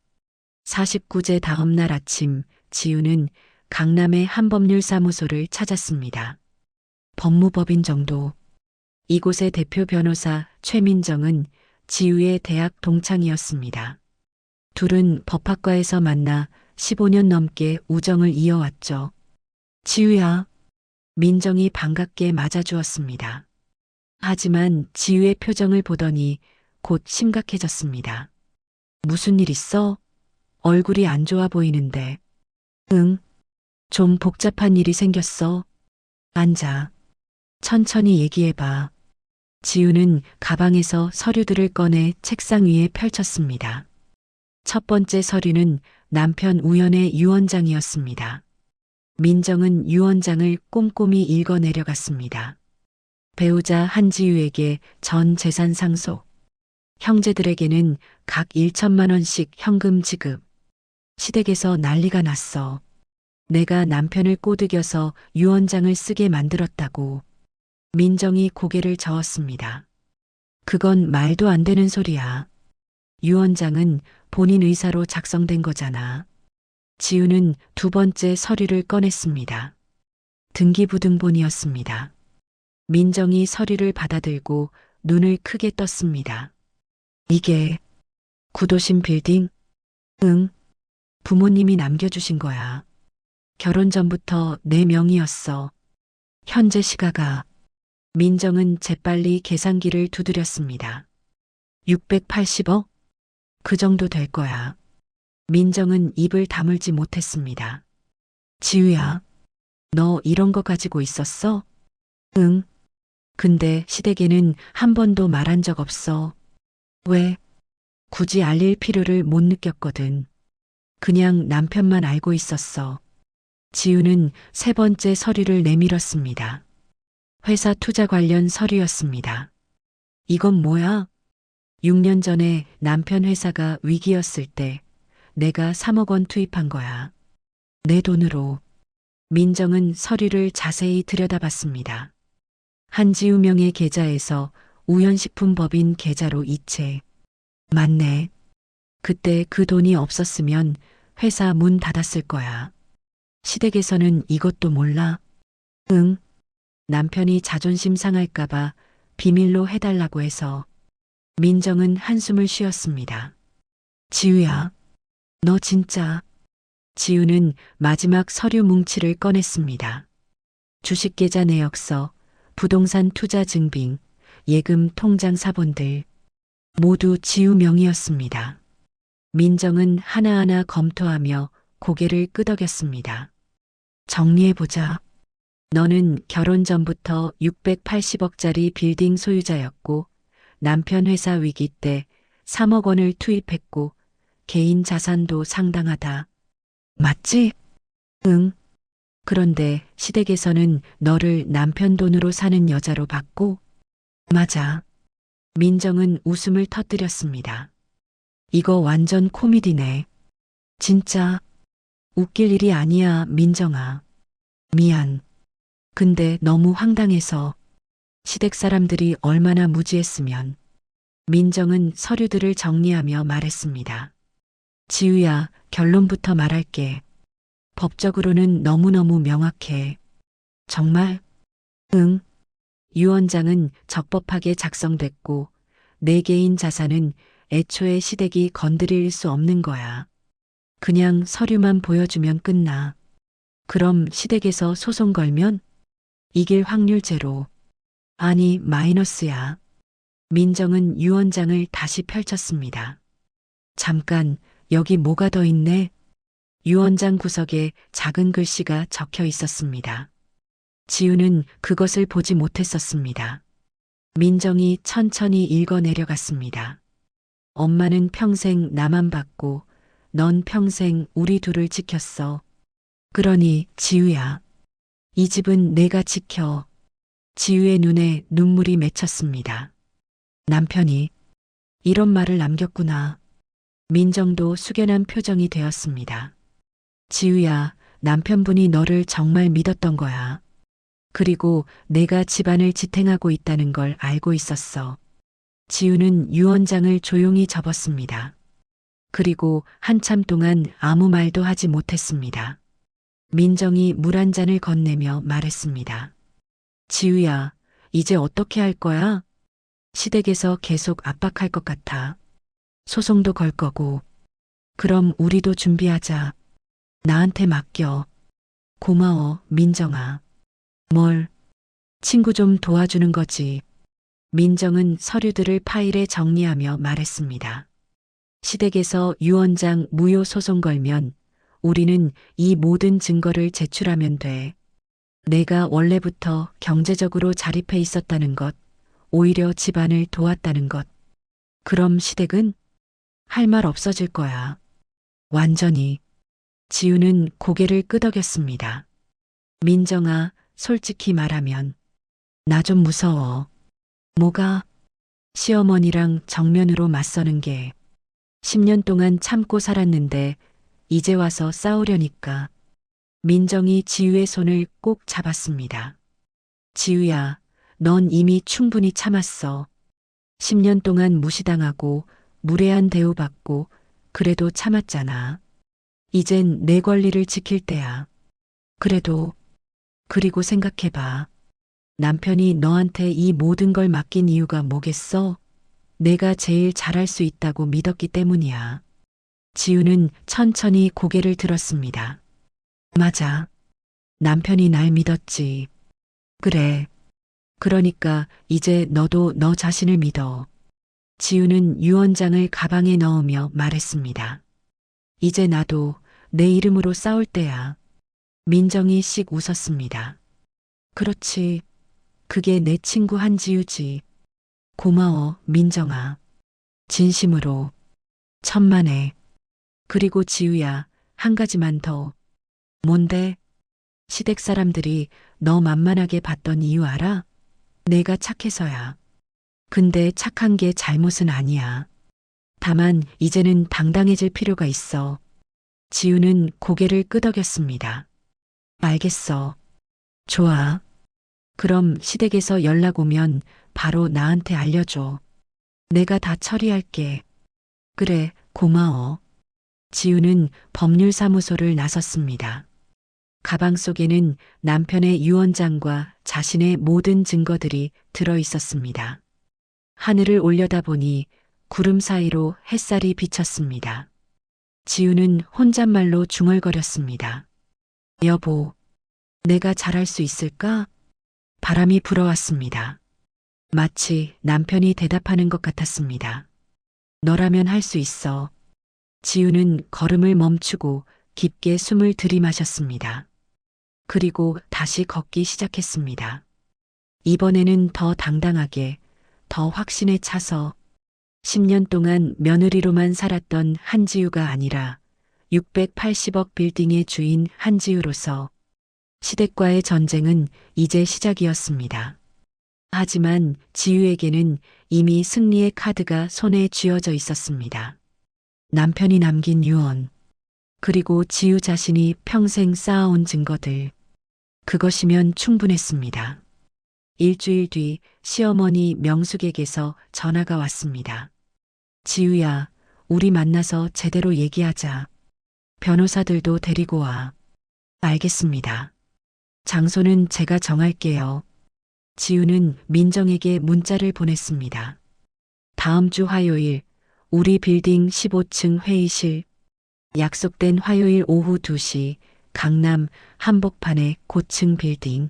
49제 다음 날 아침, 지우는 강남의 한 법률사무소를 찾았습니다. 법무법인 정도. 이곳의 대표 변호사 최민정은 지우의 대학 동창이었습니다. 둘은 법학과에서 만나 15년 넘게 우정을 이어왔죠. 지우야. 민정이 반갑게 맞아주었습니다. 하지만 지우의 표정을 보더니 곧 심각해졌습니다. 무슨 일 있어? 얼굴이 안 좋아 보이는데. 응, 좀 복잡한 일이 생겼어. 앉아. 천천히 얘기해봐. 지우는 가방에서 서류들을 꺼내 책상 위에 펼쳤습니다. 첫 번째 서류는 남편 우연의 유언장이었습니다. 민정은 유언장을 꼼꼼히 읽어 내려갔습니다. 배우자 한지우에게 전 재산 상속, 형제들에게는 각 1천만 원씩 현금 지급. 시댁에서 난리가 났어. 내가 남편을 꼬드겨서 유언장을 쓰게 만들었다고. 민정이 고개를 저었습니다. 그건 말도 안 되는 소리야. 유언장은 본인 의사로 작성된 거잖아. 지우는 두 번째 서류를 꺼냈습니다. 등기부등본이었습니다. 민정이 서류를 받아들고 눈을 크게 떴습니다. 이게 구도심 빌딩? 응. 부모님이 남겨주신 거야. 결혼 전부터 내 명의였어. 현재 시가가. 민정은 재빨리 계산기를 두드렸습니다. 680억? 그 정도 될 거야. 민정은 입을 다물지 못했습니다. 지우야, 너 이런 거 가지고 있었어? 응. 근데 시댁에는 한 번도 말한 적 없어. 왜? 굳이 알릴 필요를 못 느꼈거든. 그냥 남편만 알고 있었어. 지우는 세 번째 서류를 내밀었습니다. 회사 투자 관련 서류였습니다. 이건 뭐야? 6년 전에 남편 회사가 위기였을 때 내가 3억 원 투입한 거야. 내 돈으로. 민정은 서류를 자세히 들여다봤습니다. 한지우 명의 계좌에서 우연식품법인 계좌로 이체. 맞네. 그때 그 돈이 없었으면 회사 문 닫았을 거야. 시댁에서는 이것도 몰라? 응. 남편이 자존심 상할까봐 비밀로 해달라고 해서. 민정은 한숨을 쉬었습니다. 지우야, 너 진짜. 지우는 마지막 서류 뭉치를 꺼냈습니다. 주식계좌 내역서, 부동산 투자 증빙, 예금 통장 사본들. 모두 지우 명의였습니다. 민정은 하나하나 검토하며 고개를 끄덕였습니다. 정리해보자. 너는 결혼 전부터 680억짜리 빌딩 소유자였고 남편 회사 위기 때 3억 원을 투입했고 개인 자산도 상당하다. 맞지? 응. 그런데 시댁에서는 너를 남편 돈으로 사는 여자로 봤고? 맞아. 민정은 웃음을 터뜨렸습니다. 이거 완전 코미디네. 진짜 웃길 일이 아니야, 민정아. 미안. 근데 너무 황당해서. 시댁 사람들이 얼마나 무지했으면. 민정은 서류들을 정리하며 말했습니다. 지우야, 결론부터 말할게. 법적으로는 너무너무 명확해. 정말? 응. 유언장은 적법하게 작성됐고 내 개인 자산은 애초에 시댁이 건드릴 수 없는 거야. 그냥 서류만 보여주면 끝나. 그럼 시댁에서 소송 걸면? 이길 확률 제로. 아니, 마이너스야. 민정은 유언장을 다시 펼쳤습니다. 잠깐, 여기 뭐가 더 있네? 유언장 구석에 작은 글씨가 적혀 있었습니다. 지우는 그것을 보지 못했었습니다. 민정이 천천히 읽어 내려갔습니다. 엄마는 평생 나만 봤고 넌 평생 우리 둘을 지켰어. 그러니 지우야, 이 집은 내가 지켜. 지우의 눈에 눈물이 맺혔습니다. 남편이 이런 말을 남겼구나. 민정도 숙연한 표정이 되었습니다. 지우야, 남편분이 너를 정말 믿었던 거야. 그리고 내가 집안을 지탱하고 있다는 걸 알고 있었어. 지우는 유언장을 조용히 접었습니다. 그리고 한참 동안 아무 말도 하지 못했습니다. 민정이 물 한 잔을 건네며 말했습니다. 지우야, 이제 어떻게 할 거야? 시댁에서 계속 압박할 것 같아. 소송도 걸 거고. 그럼 우리도 준비하자. 나한테 맡겨. 고마워, 민정아. 뭘, 친구 좀 도와주는 거지. 민정은 서류들을 파일에 정리하며 말했습니다. 시댁에서 유언장 무효 소송 걸면 우리는 이 모든 증거를 제출하면 돼. 내가 원래부터 경제적으로 자립해 있었다는 것, 오히려 집안을 도왔다는 것. 그럼 시댁은 할 말 없어질 거야. 완전히. 지우는 고개를 끄덕였습니다. 민정아, 솔직히 말하면 나 좀 무서워. 뭐가? 시어머니랑 정면으로 맞서는 게 10년 동안 참고 살았는데 이제 와서 싸우려니까. 민정이 지우의 손을 꼭 잡았습니다. 지우야, 넌 이미 충분히 참았어. 10년 동안 무시당하고 무례한 대우받고 그래도 참았잖아. 이젠 내 권리를 지킬 때야. 그리고 생각해봐. 남편이 너한테 이 모든 걸 맡긴 이유가 뭐겠어? 내가 제일 잘할 수 있다고 믿었기 때문이야. 지우는 천천히 고개를 들었습니다. 맞아. 남편이 날 믿었지. 그래. 그러니까 이제 너도 너 자신을 믿어. 지우는 유언장을 가방에 넣으며 말했습니다. 이제 나도 내 이름으로 싸울 때야. 민정이 씩 웃었습니다. 그렇지. 그게 내 친구 한지우지. 고마워, 민정아. 진심으로. 천만에. 그리고 지우야, 한 가지만 더. 뭔데? 시댁 사람들이 너 만만하게 봤던 이유 알아? 내가 착해서야. 근데 착한 게 잘못은 아니야. 다만 이제는 당당해질 필요가 있어. 지우는 고개를 끄덕였습니다. 알겠어. 좋아. 그럼 시댁에서 연락 오면 바로 나한테 알려줘. 내가 다 처리할게. 그래, 고마워. 지우는 법률사무소를 나섰습니다. 가방 속에는 남편의 유언장과 자신의 모든 증거들이 들어 있었습니다. 하늘을 올려다보니 구름 사이로 햇살이 비쳤습니다. 지우는 혼잣말로 중얼거렸습니다. 여보, 내가 잘할 수 있을까? 바람이 불어왔습니다. 마치 남편이 대답하는 것 같았습니다. 너라면 할 수 있어. 지우는 걸음을 멈추고 깊게 숨을 들이마셨습니다. 그리고 다시 걷기 시작했습니다. 이번에는 더 당당하게, 더 확신에 차서 10년 동안 며느리로만 살았던 한지우가 아니라 680억 빌딩의 주인 한지우로서 시댁과의 전쟁은 이제 시작이었습니다. 하지만 지우에게는 이미 승리의 카드가 손에 쥐어져 있었습니다. 남편이 남긴 유언, 그리고 지우 자신이 평생 쌓아온 증거들. 그것이면 충분했습니다. 일주일 뒤 시어머니 명숙에게서 전화가 왔습니다. 지우야, 우리 만나서 제대로 얘기하자. 변호사들도 데리고 와. 알겠습니다. 장소는 제가 정할게요. 지우는 민정에게 문자를 보냈습니다. 다음 주 화요일, 우리 빌딩 15층 회의실. 약속된 화요일 오후 2시, 강남 한복판의 고층 빌딩.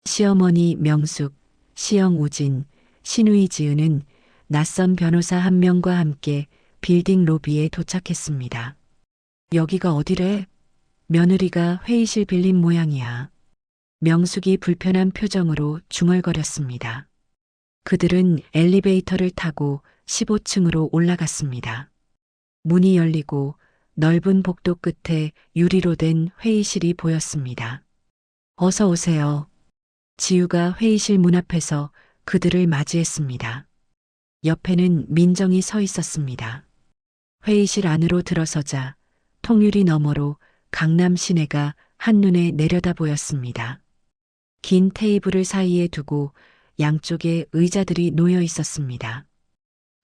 시어머니 명숙, 시영 우진, 시누이 지은은 낯선 변호사 한 명과 함께 빌딩 로비에 도착했습니다. 여기가 어디래? 며느리가 회의실 빌린 모양이야. 명숙이 불편한 표정으로 중얼거렸습니다. 그들은 엘리베이터를 타고 15층으로 올라갔습니다. 문이 열리고 넓은 복도 끝에 유리로 된 회의실이 보였습니다. 어서 오세요. 지우가 회의실 문 앞에서 그들을 맞이했습니다. 옆에는 민정이 서 있었습니다. 회의실 안으로 들어서자 통유리 너머로 강남 시내가 한눈에 내려다 보였습니다. 긴 테이블을 사이에 두고 양쪽에 의자들이 놓여 있었습니다.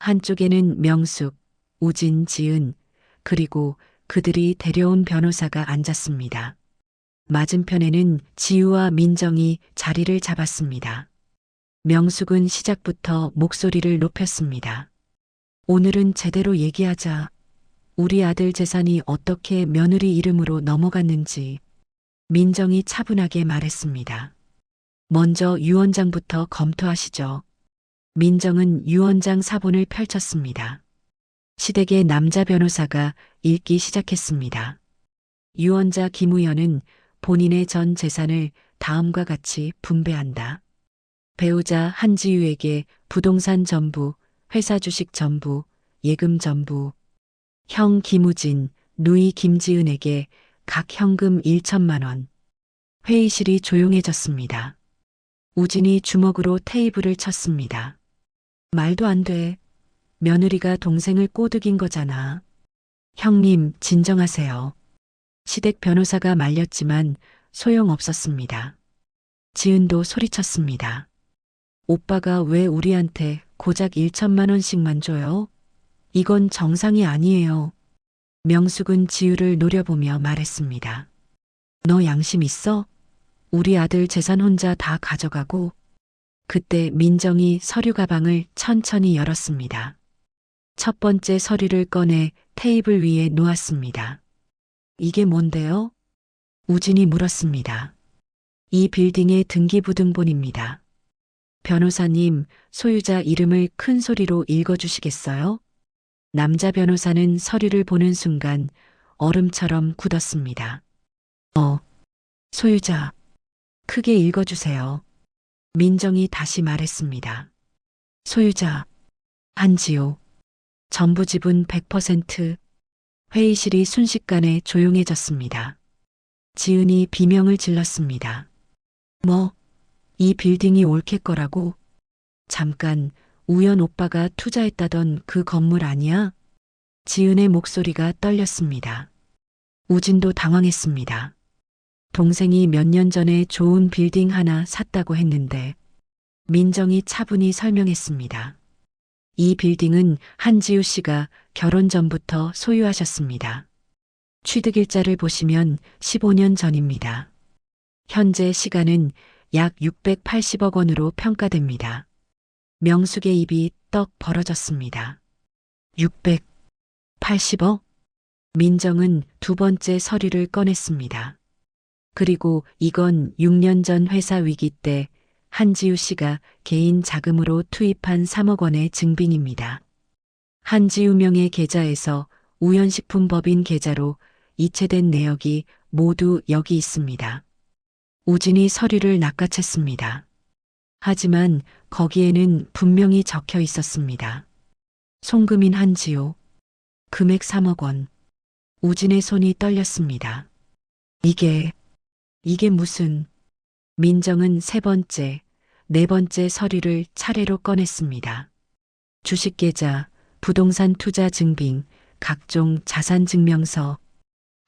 한쪽에는 명숙, 우진, 지은, 그리고 그들이 데려온 변호사가 앉았습니다. 맞은편에는 지우와 민정이 자리를 잡았습니다. 명숙은 시작부터 목소리를 높였습니다. 오늘은 제대로 얘기하자. 우리 아들 재산이 어떻게 며느리 이름으로 넘어갔는지. 민정이 차분하게 말했습니다. 먼저 유 원장부터 검토하시죠. 민정은 유 원장 사본을 펼쳤습니다. 시댁의 남자 변호사가 읽기 시작했습니다. 유언자 김우현은 본인의 전 재산을 다음과 같이 분배한다. 배우자 한지유에게 부동산 전부, 회사 주식 전부, 예금 전부. 형 김우진, 누이 김지은에게 각 현금 1천만 원. 회의실이 조용해졌습니다. 우진이 주먹으로 테이블을 쳤습니다. 말도 안 돼. 며느리가 동생을 꼬드긴 거잖아. 형님, 진정하세요. 시댁 변호사가 말렸지만 소용없었습니다. 지은도 소리쳤습니다. 오빠가 왜 우리한테 고작 1천만 원씩만 줘요? 이건 정상이 아니에요. 명숙은 지우를 노려보며 말했습니다. 너 양심 있어? 우리 아들 재산 혼자 다 가져가고. 그때 민정이 서류 가방을 천천히 열었습니다. 첫 번째 서류를 꺼내 테이블 위에 놓았습니다. 이게 뭔데요? 우진이 물었습니다. 이 빌딩의 등기부등본입니다. 변호사님, 소유자 이름을 큰 소리로 읽어주시겠어요? 남자 변호사는 서류를 보는 순간 얼음처럼 굳었습니다. 소유자. 크게 읽어주세요. 민정이 다시 말했습니다. 소유자. 한지호. 전부 지분 100%. 회의실이 순식간에 조용해졌습니다. 지은이 비명을 질렀습니다. 뭐? 이 빌딩이 올케 거라고? 잠깐, 우연 오빠가 투자했다던 그 건물 아니야? 지은의 목소리가 떨렸습니다. 우진도 당황했습니다. 동생이 몇 년 전에 좋은 빌딩 하나 샀다고 했는데 민정이 차분히 설명했습니다. 이 빌딩은 한지우 씨가 결혼 전부터 소유하셨습니다. 취득일자를 보시면 15년 전입니다. 현재 시가는 약 680억 원으로 평가됩니다. 명숙의 입이 떡 벌어졌습니다. 680억? 민정은 두 번째 서류를 꺼냈습니다. 그리고 이건 6년 전 회사 위기 때 한지우 씨가 개인 자금으로 투입한 3억 원의 증빙입니다. 한지우 명의 계좌에서 우연식품법인 계좌로 이체된 내역이 모두 여기 있습니다. 우진이 서류를 낚아챘습니다. 하지만 거기에는 분명히 적혀 있었습니다. 송금인 한지우. 금액 3억 원. 우진의 손이 떨렸습니다. 이게 무슨... 민정은 세 번째, 네 번째 서류를 차례로 꺼냈습니다. 주식계좌, 부동산 투자 증빙, 각종 자산 증명서.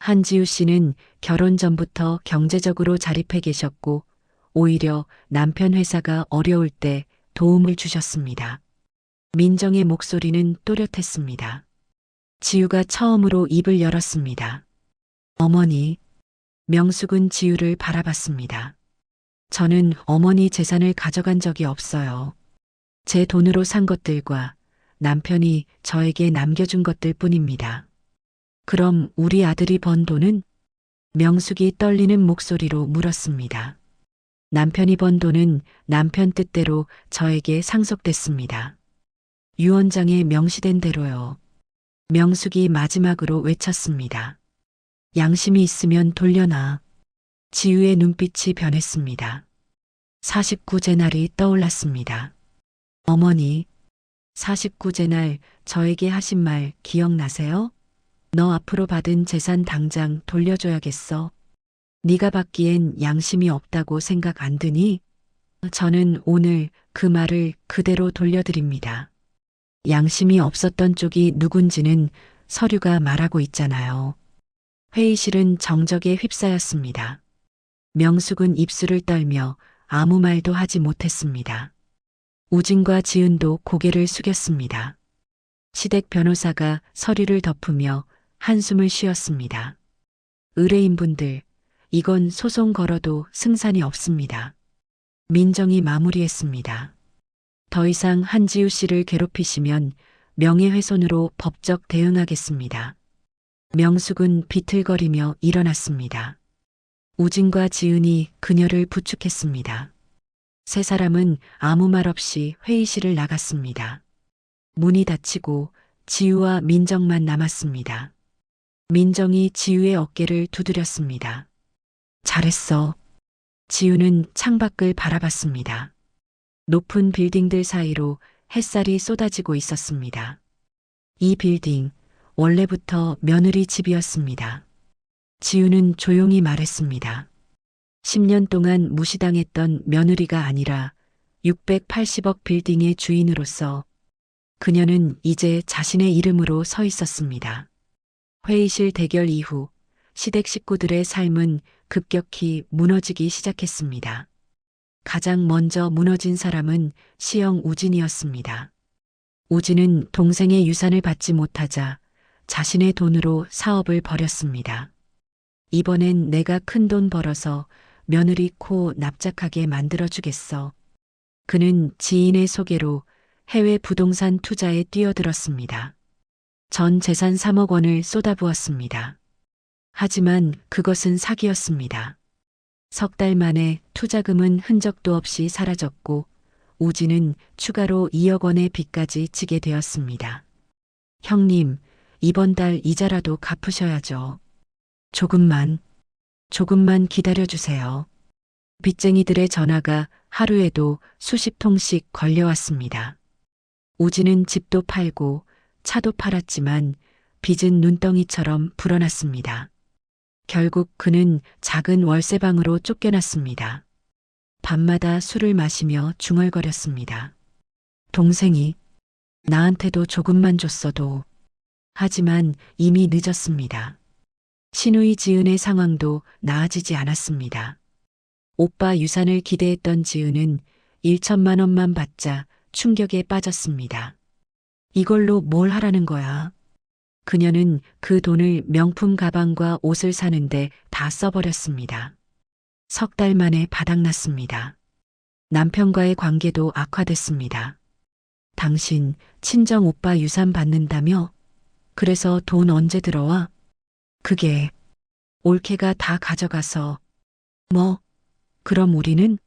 한지우 씨는 결혼 전부터 경제적으로 자립해 계셨고 오히려 남편 회사가 어려울 때 도움을 주셨습니다. 민정의 목소리는 또렷했습니다. 지우가 처음으로 입을 열었습니다. 어머니. 명숙은 지우를 바라봤습니다. 저는 어머니 재산을 가져간 적이 없어요. 제 돈으로 산 것들과 남편이 저에게 남겨준 것들 뿐입니다. 그럼 우리 아들이 번 돈은? 명숙이 떨리는 목소리로 물었습니다. 남편이 번 돈은 남편 뜻대로 저에게 상속됐습니다. 유 원장에 명시된 대로요. 명숙이 마지막으로 외쳤습니다. 양심이 있으면 돌려놔. 지우의 눈빛이 변했습니다. 49제 날이 떠올랐습니다. 어머니, 49제 날 저에게 하신 말 기억나세요? 너 앞으로 받은 재산 당장 돌려줘야겠어. 네가 받기엔 양심이 없다고 생각 안 드니? 저는 오늘 그 말을 그대로 돌려드립니다. 양심이 없었던 쪽이 누군지는 서류가 말하고 있잖아요. 회의실은 정적에 휩싸였습니다. 명숙은 입술을 떨며 아무 말도 하지 못했습니다. 우진과 지은도 고개를 숙였습니다. 시댁 변호사가 서류를 덮으며 한숨을 쉬었습니다. 의뢰인분들, 이건 소송 걸어도 승산이 없습니다. 민정이 마무리했습니다. 더 이상 한지우 씨를 괴롭히시면 명예훼손으로 법적 대응하겠습니다. 명숙은 비틀거리며 일어났습니다. 우진과 지은이 그녀를 부축했습니다. 세 사람은 아무 말 없이 회의실을 나갔습니다. 문이 닫히고 지우와 민정만 남았습니다. 민정이 지우의 어깨를 두드렸습니다. 잘했어. 지우는 창밖을 바라봤습니다. 높은 빌딩들 사이로 햇살이 쏟아지고 있었습니다. 이 빌딩, 원래부터 며느리 집이었습니다. 지우는 조용히 말했습니다. 10년 동안 무시당했던 며느리가 아니라 680억 빌딩의 주인으로서 그녀는 이제 자신의 이름으로 서 있었습니다. 회의실 대결 이후 시댁 식구들의 삶은 급격히 무너지기 시작했습니다. 가장 먼저 무너진 사람은 시영 우진이었습니다. 우진은 동생의 유산을 받지 못하자 자신의 돈으로 사업을 벌였습니다. 이번엔 내가 큰 돈 벌어서 며느리 코 납작하게 만들어주겠어. 그는 지인의 소개로 해외 부동산 투자에 뛰어들었습니다. 전 재산 3억 원을 쏟아부었습니다. 하지만 그것은 사기였습니다. 석 달 만에 투자금은 흔적도 없이 사라졌고 우진은 추가로 2억 원의 빚까지 지게 되었습니다. 형님, 이번 달 이자라도 갚으셔야죠. 조금만 기다려주세요. 빚쟁이들의 전화가 하루에도 수십 통씩 걸려왔습니다. 우진은 집도 팔고 차도 팔았지만 빚은 눈덩이처럼 불어났습니다. 결국 그는 작은 월세방으로 쫓겨났습니다. 밤마다 술을 마시며 중얼거렸습니다. 동생이 나한테도 조금만 줬어도. 하지만 이미 늦었습니다. 신우이 지은의 상황도 나아지지 않았습니다. 오빠 유산을 기대했던 지은은 1천만 원만 받자 충격에 빠졌습니다. 이걸로 뭘 하라는 거야? 그녀는 그 돈을 명품 가방과 옷을 사는데 다 써버렸습니다. 석 달 만에 바닥났습니다. 남편과의 관계도 악화됐습니다. 당신 친정 오빠 유산 받는다며? 그래서 돈 언제 들어와? 그게 올케가 다 가져가서. 뭐? 그럼 우리는?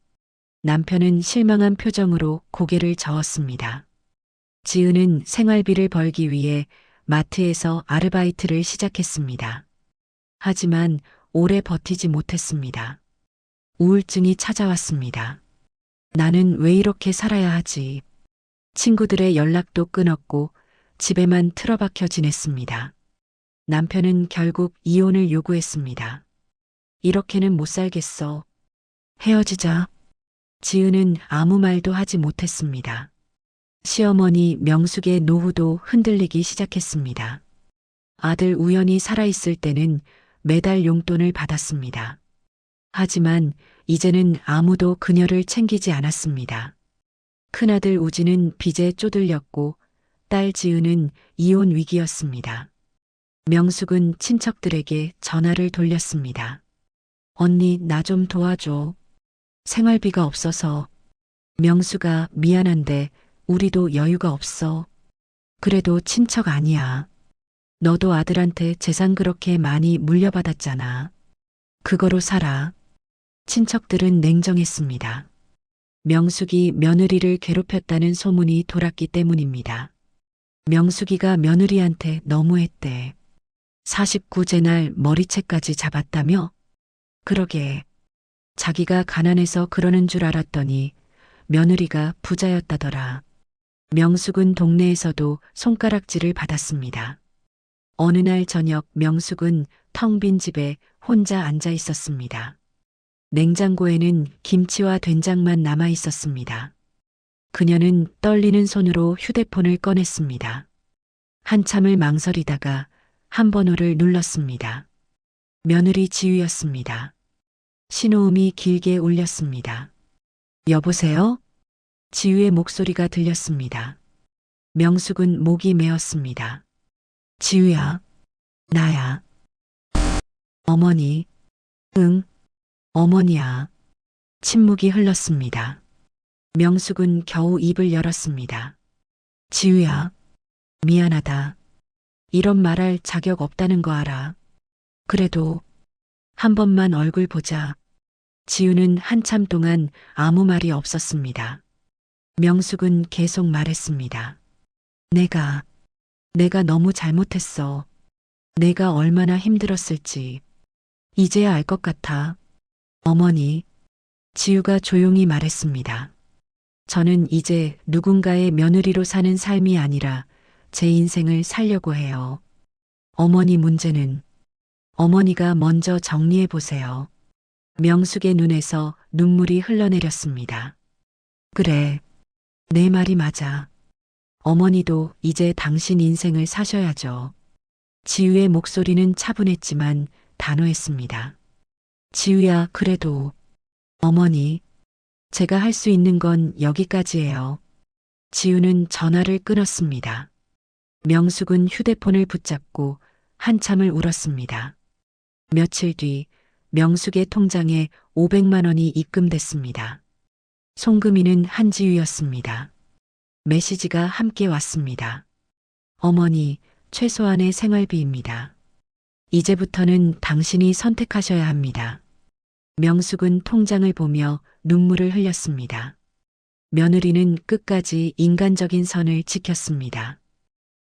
남편은 실망한 표정으로 고개를 저었습니다. 지은은 생활비를 벌기 위해 마트에서 아르바이트를 시작했습니다. 하지만 오래 버티지 못했습니다. 우울증이 찾아왔습니다. 나는 왜 이렇게 살아야 하지? 친구들의 연락도 끊었고 집에만 틀어박혀 지냈습니다. 남편은 결국 이혼을 요구했습니다. 이렇게는 못 살겠어. 헤어지자. 지은은 아무 말도 하지 못했습니다. 시어머니 명숙의 노후도 흔들리기 시작했습니다. 아들 우연히 살아있을 때는 매달 용돈을 받았습니다. 하지만 이제는 아무도 그녀를 챙기지 않았습니다. 큰아들 우진은 빚에 쪼들렸고 딸 지은은 이혼 위기였습니다. 명숙은 친척들에게 전화를 돌렸습니다. 언니, 나 좀 도와줘. 생활비가 없어서. 명수가 미안한데 우리도 여유가 없어. 그래도 친척 아니야. 너도 아들한테 재산 그렇게 많이 물려받았잖아. 그거로 살아. 친척들은 냉정했습니다. 명숙이 며느리를 괴롭혔다는 소문이 돌았기 때문입니다. 명숙이가 며느리한테 너무했대. 49제 날 머리채까지 잡았다며? 그러게. 자기가 가난해서 그러는 줄 알았더니 며느리가 부자였다더라. 명숙은 동네에서도 손가락질을 받았습니다. 어느 날 저녁 명숙은 텅 빈 집에 혼자 앉아 있었습니다. 냉장고에는 김치와 된장만 남아 있었습니다. 그녀는 떨리는 손으로 휴대폰을 꺼냈습니다. 한참을 망설이다가 한 번호를 눌렀습니다. 며느리 지우였습니다. 신호음이 길게 울렸습니다. 여보세요? 지우의 목소리가 들렸습니다. 명숙은 목이 메었습니다. 지우야, 나야. 어머니. 응, 어머니야. 침묵이 흘렀습니다. 명숙은 겨우 입을 열었습니다. 지우야, 미안하다. 이런 말할 자격 없다는 거 알아. 그래도 한 번만 얼굴 보자. 지우는 한참 동안 아무 말이 없었습니다. 명숙은 계속 말했습니다. 내가 너무 잘못했어. 내가 얼마나 힘들었을지. 이제야 알 것 같아. 어머니, 지우가 조용히 말했습니다. 저는 이제 누군가의 며느리로 사는 삶이 아니라 제 인생을 살려고 해요. 어머니 문제는 어머니가 먼저 정리해 보세요. 명숙의 눈에서 눈물이 흘러내렸습니다. 그래, 내 말이 맞아. 어머니도 이제 당신 인생을 사셔야죠. 지우의 목소리는 차분했지만 단호했습니다. 지우야, 그래도 어머니, 제가 할 수 있는 건 여기까지예요. 지우는 전화를 끊었습니다. 명숙은 휴대폰을 붙잡고 한참을 울었습니다. 며칠 뒤 명숙의 통장에 500만 원이 입금됐습니다. 송금인은 한지우였습니다. 메시지가 함께 왔습니다. 어머니, 최소한의 생활비입니다. 이제부터는 당신이 선택하셔야 합니다. 명숙은 통장을 보며 눈물을 흘렸습니다. 며느리는 끝까지 인간적인 선을 지켰습니다.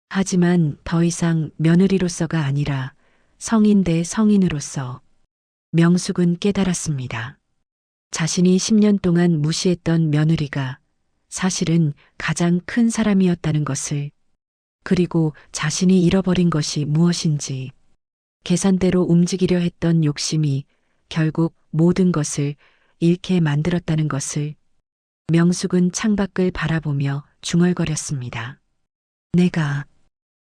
하지만 더 이상 며느리로서가 아니라 성인 대 성인으로서 명숙은 깨달았습니다. 자신이 10년 동안 무시했던 며느리가 사실은 가장 큰 사람이었다는 것을, 그리고 자신이 잃어버린 것이 무엇인지, 계산대로 움직이려 했던 욕심이 결국 모든 것을 잃게 만들었다는 것을. 명숙은 창밖을 바라보며 중얼거렸습니다. 내가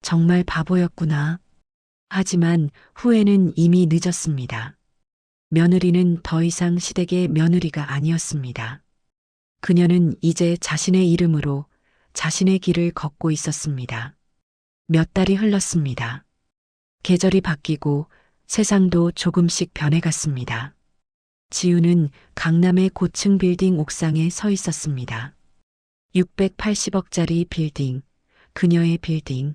정말 바보였구나. 하지만 후회는 이미 늦었습니다. 며느리는 더 이상 시댁의 며느리가 아니었습니다. 그녀는 이제 자신의 이름으로 자신의 길을 걷고 있었습니다. 몇 달이 흘렀습니다. 계절이 바뀌고 세상도 조금씩 변해갔습니다. 지우는 강남의 고층 빌딩 옥상에 서 있었습니다. 680억짜리 빌딩, 그녀의 빌딩.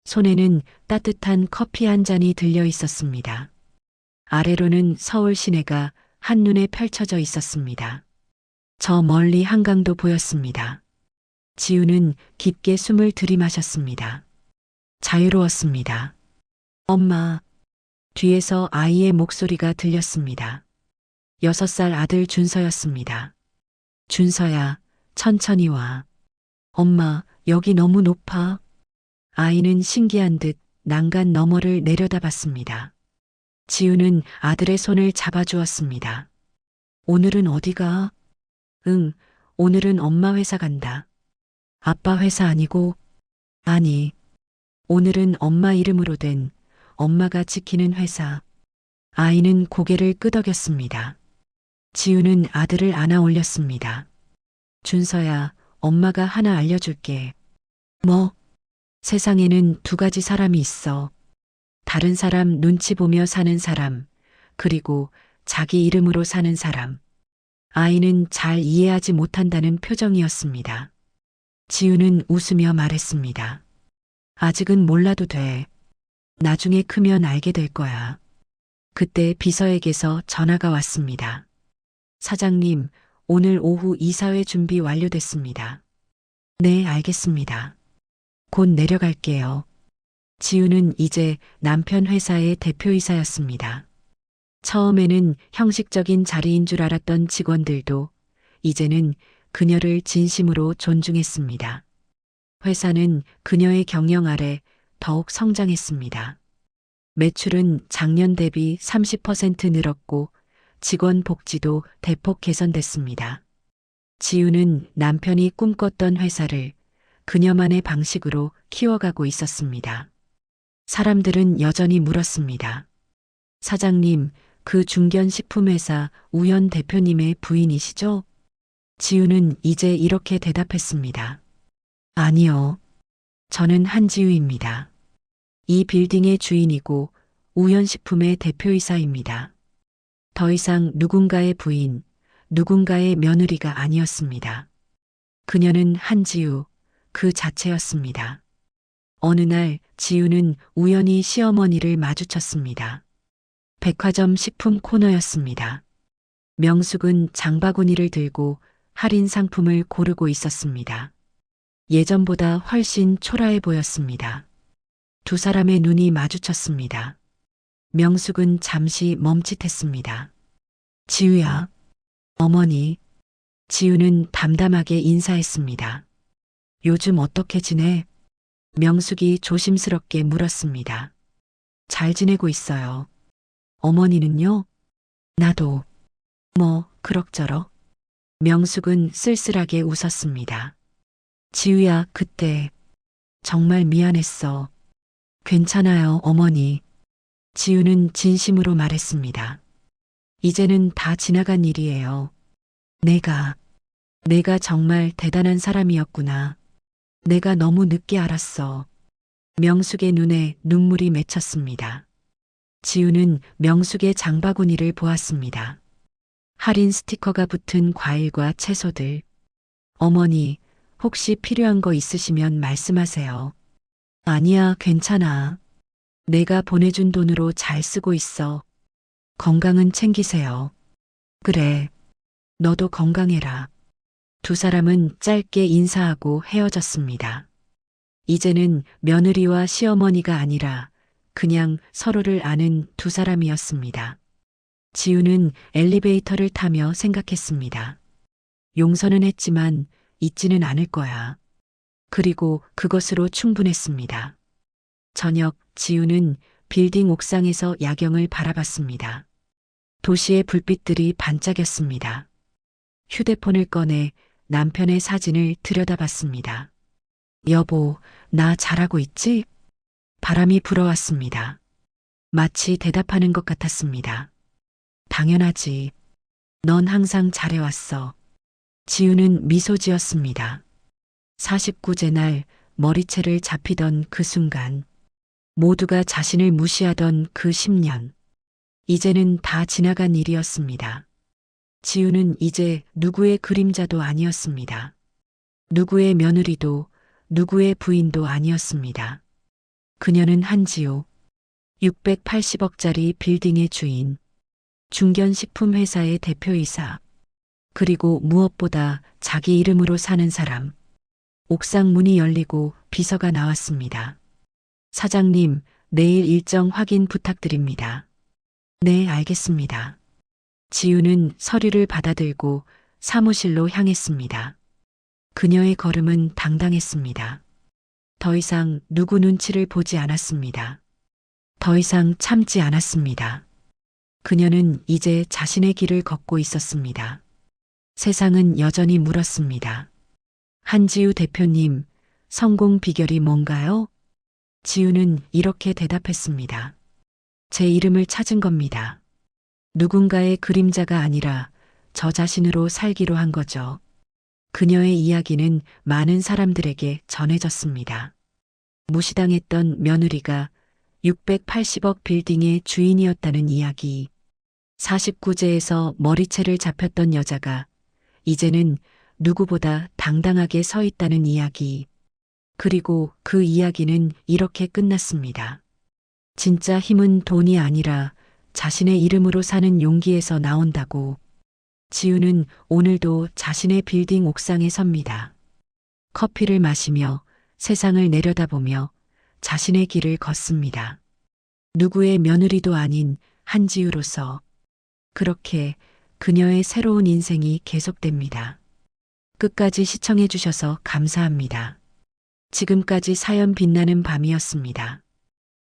손에는 따뜻한 커피 한 잔이 들려 있었습니다. 아래로는 서울 시내가 한눈에 펼쳐져 있었습니다. 저 멀리 한강도 보였습니다. 지우는 깊게 숨을 들이마셨습니다. 자유로웠습니다. 엄마, 뒤에서 아이의 목소리가 들렸습니다. 6살 아들 준서였습니다. 준서야, 천천히 와. 엄마, 여기 너무 높아. 아이는 신기한 듯 난간 너머를 내려다봤습니다. 지우는 아들의 손을 잡아주었습니다. 오늘은 어디가? 응, 오늘은 엄마 회사 간다. 아빠 회사 아니고? 아니, 오늘은 엄마 이름으로 된 엄마가 지키는 회사. 아이는 고개를 끄덕였습니다. 지우는 아들을 안아 올렸습니다. 준서야, 엄마가 하나 알려줄게. 뭐? 세상에는 두 가지 사람이 있어. 다른 사람 눈치 보며 사는 사람, 그리고 자기 이름으로 사는 사람. 아이는 잘 이해하지 못한다는 표정이었습니다. 지우는 웃으며 말했습니다. 아직은 몰라도 돼. 나중에 크면 알게 될 거야. 그때 비서에게서 전화가 왔습니다. 사장님, 오늘 오후 이사회 준비 완료됐습니다. 네, 알겠습니다. 곧 내려갈게요. 지우는 이제 남편 회사의 대표이사였습니다. 처음에는 형식적인 자리인 줄 알았던 직원들도 이제는 그녀를 진심으로 존중했습니다. 회사는 그녀의 경영 아래 더욱 성장했습니다. 매출은 작년 대비 30% 늘었고 직원 복지도 대폭 개선됐습니다. 지우는 남편이 꿈꿨던 회사를 그녀만의 방식으로 키워가고 있었습니다. 사람들은 여전히 물었습니다. 사장님, 그 중견식품회사 우연 대표님의 부인이시죠? 지우는 이제 이렇게 대답했습니다. 아니요. 저는 한지우입니다. 이 빌딩의 주인이고 우연식품의 대표이사입니다. 더 이상 누군가의 부인, 누군가의 며느리가 아니었습니다. 그녀는 한지우, 그 자체였습니다. 어느 날 지우는 우연히 시어머니를 마주쳤습니다. 백화점 식품 코너였습니다. 명숙은 장바구니를 들고 할인 상품을 고르고 있었습니다. 예전보다 훨씬 초라해 보였습니다. 두 사람의 눈이 마주쳤습니다. 명숙은 잠시 멈칫했습니다. 지우야, 어머니. 지우는 담담하게 인사했습니다. 요즘 어떻게 지내? 명숙이 조심스럽게 물었습니다. 잘 지내고 있어요. 어머니는요? 나도. 뭐, 그럭저럭. 명숙은 쓸쓸하게 웃었습니다. 지우야, 그때 정말 미안했어. 괜찮아요, 어머니. 지우는 진심으로 말했습니다. 이제는 다 지나간 일이에요. 내가 정말 대단한 사람이었구나. 내가 너무 늦게 알았어. 명숙의 눈에 눈물이 맺혔습니다. 지우는 명숙의 장바구니를 보았습니다. 할인 스티커가 붙은 과일과 채소들. 어머니, 혹시 필요한 거 있으시면 말씀하세요. 아니야, 괜찮아. 내가 보내준 돈으로 잘 쓰고 있어. 건강은 챙기세요. 그래. 너도 건강해라. 두 사람은 짧게 인사하고 헤어졌습니다. 이제는 며느리와 시어머니가 아니라 그냥 서로를 아는 두 사람이었습니다. 지우는 엘리베이터를 타며 생각했습니다. 용서는 했지만 잊지는 않을 거야. 그리고 그것으로 충분했습니다. 저녁, 지우는 빌딩 옥상에서 야경을 바라봤습니다. 도시의 불빛들이 반짝였습니다. 휴대폰을 꺼내 남편의 사진을 들여다봤습니다. 여보, 나 잘하고 있지? 바람이 불어왔습니다. 마치 대답하는 것 같았습니다. 당연하지. 넌 항상 잘해왔어. 지우는 미소 지었습니다. 49제 날 머리채를 잡히던 그 순간, 모두가 자신을 무시하던 그 10년. 이제는 다 지나간 일이었습니다. 지우는 이제 누구의 그림자도 아니었습니다. 누구의 며느리도 누구의 부인도 아니었습니다. 그녀는 한지우, 680억짜리 빌딩의 주인, 중견식품회사의 대표이사, 그리고 무엇보다 자기 이름으로 사는 사람. 옥상 문이 열리고 비서가 나왔습니다. 사장님, 내일 일정 확인 부탁드립니다. 네, 알겠습니다. 지우는 서류를 받아들고 사무실로 향했습니다. 그녀의 걸음은 당당했습니다. 더 이상 누구 눈치를 보지 않았습니다. 더 이상 참지 않았습니다. 그녀는 이제 자신의 길을 걷고 있었습니다. 세상은 여전히 물었습니다. 한지우 대표님, 성공 비결이 뭔가요? 지우는 이렇게 대답했습니다. 제 이름을 찾은 겁니다. 누군가의 그림자가 아니라 저 자신으로 살기로 한 거죠. 그녀의 이야기는 많은 사람들에게 전해졌습니다. 무시당했던 며느리가 680억 빌딩의 주인이었다는 이야기. 49제에서 머리채를 잡혔던 여자가 이제는 누구보다 당당하게 서 있다는 이야기. 그리고 그 이야기는 이렇게 끝났습니다. 진짜 힘은 돈이 아니라 자신의 이름으로 사는 용기에서 나온다고. 지우는 오늘도 자신의 빌딩 옥상에 섭니다. 커피를 마시며 세상을 내려다보며 자신의 길을 걷습니다. 누구의 며느리도 아닌 한지우로서. 그렇게 그녀의 새로운 인생이 계속됩니다. 끝까지 시청해 주셔서 감사합니다. 지금까지 사연 빛나는 밤이었습니다.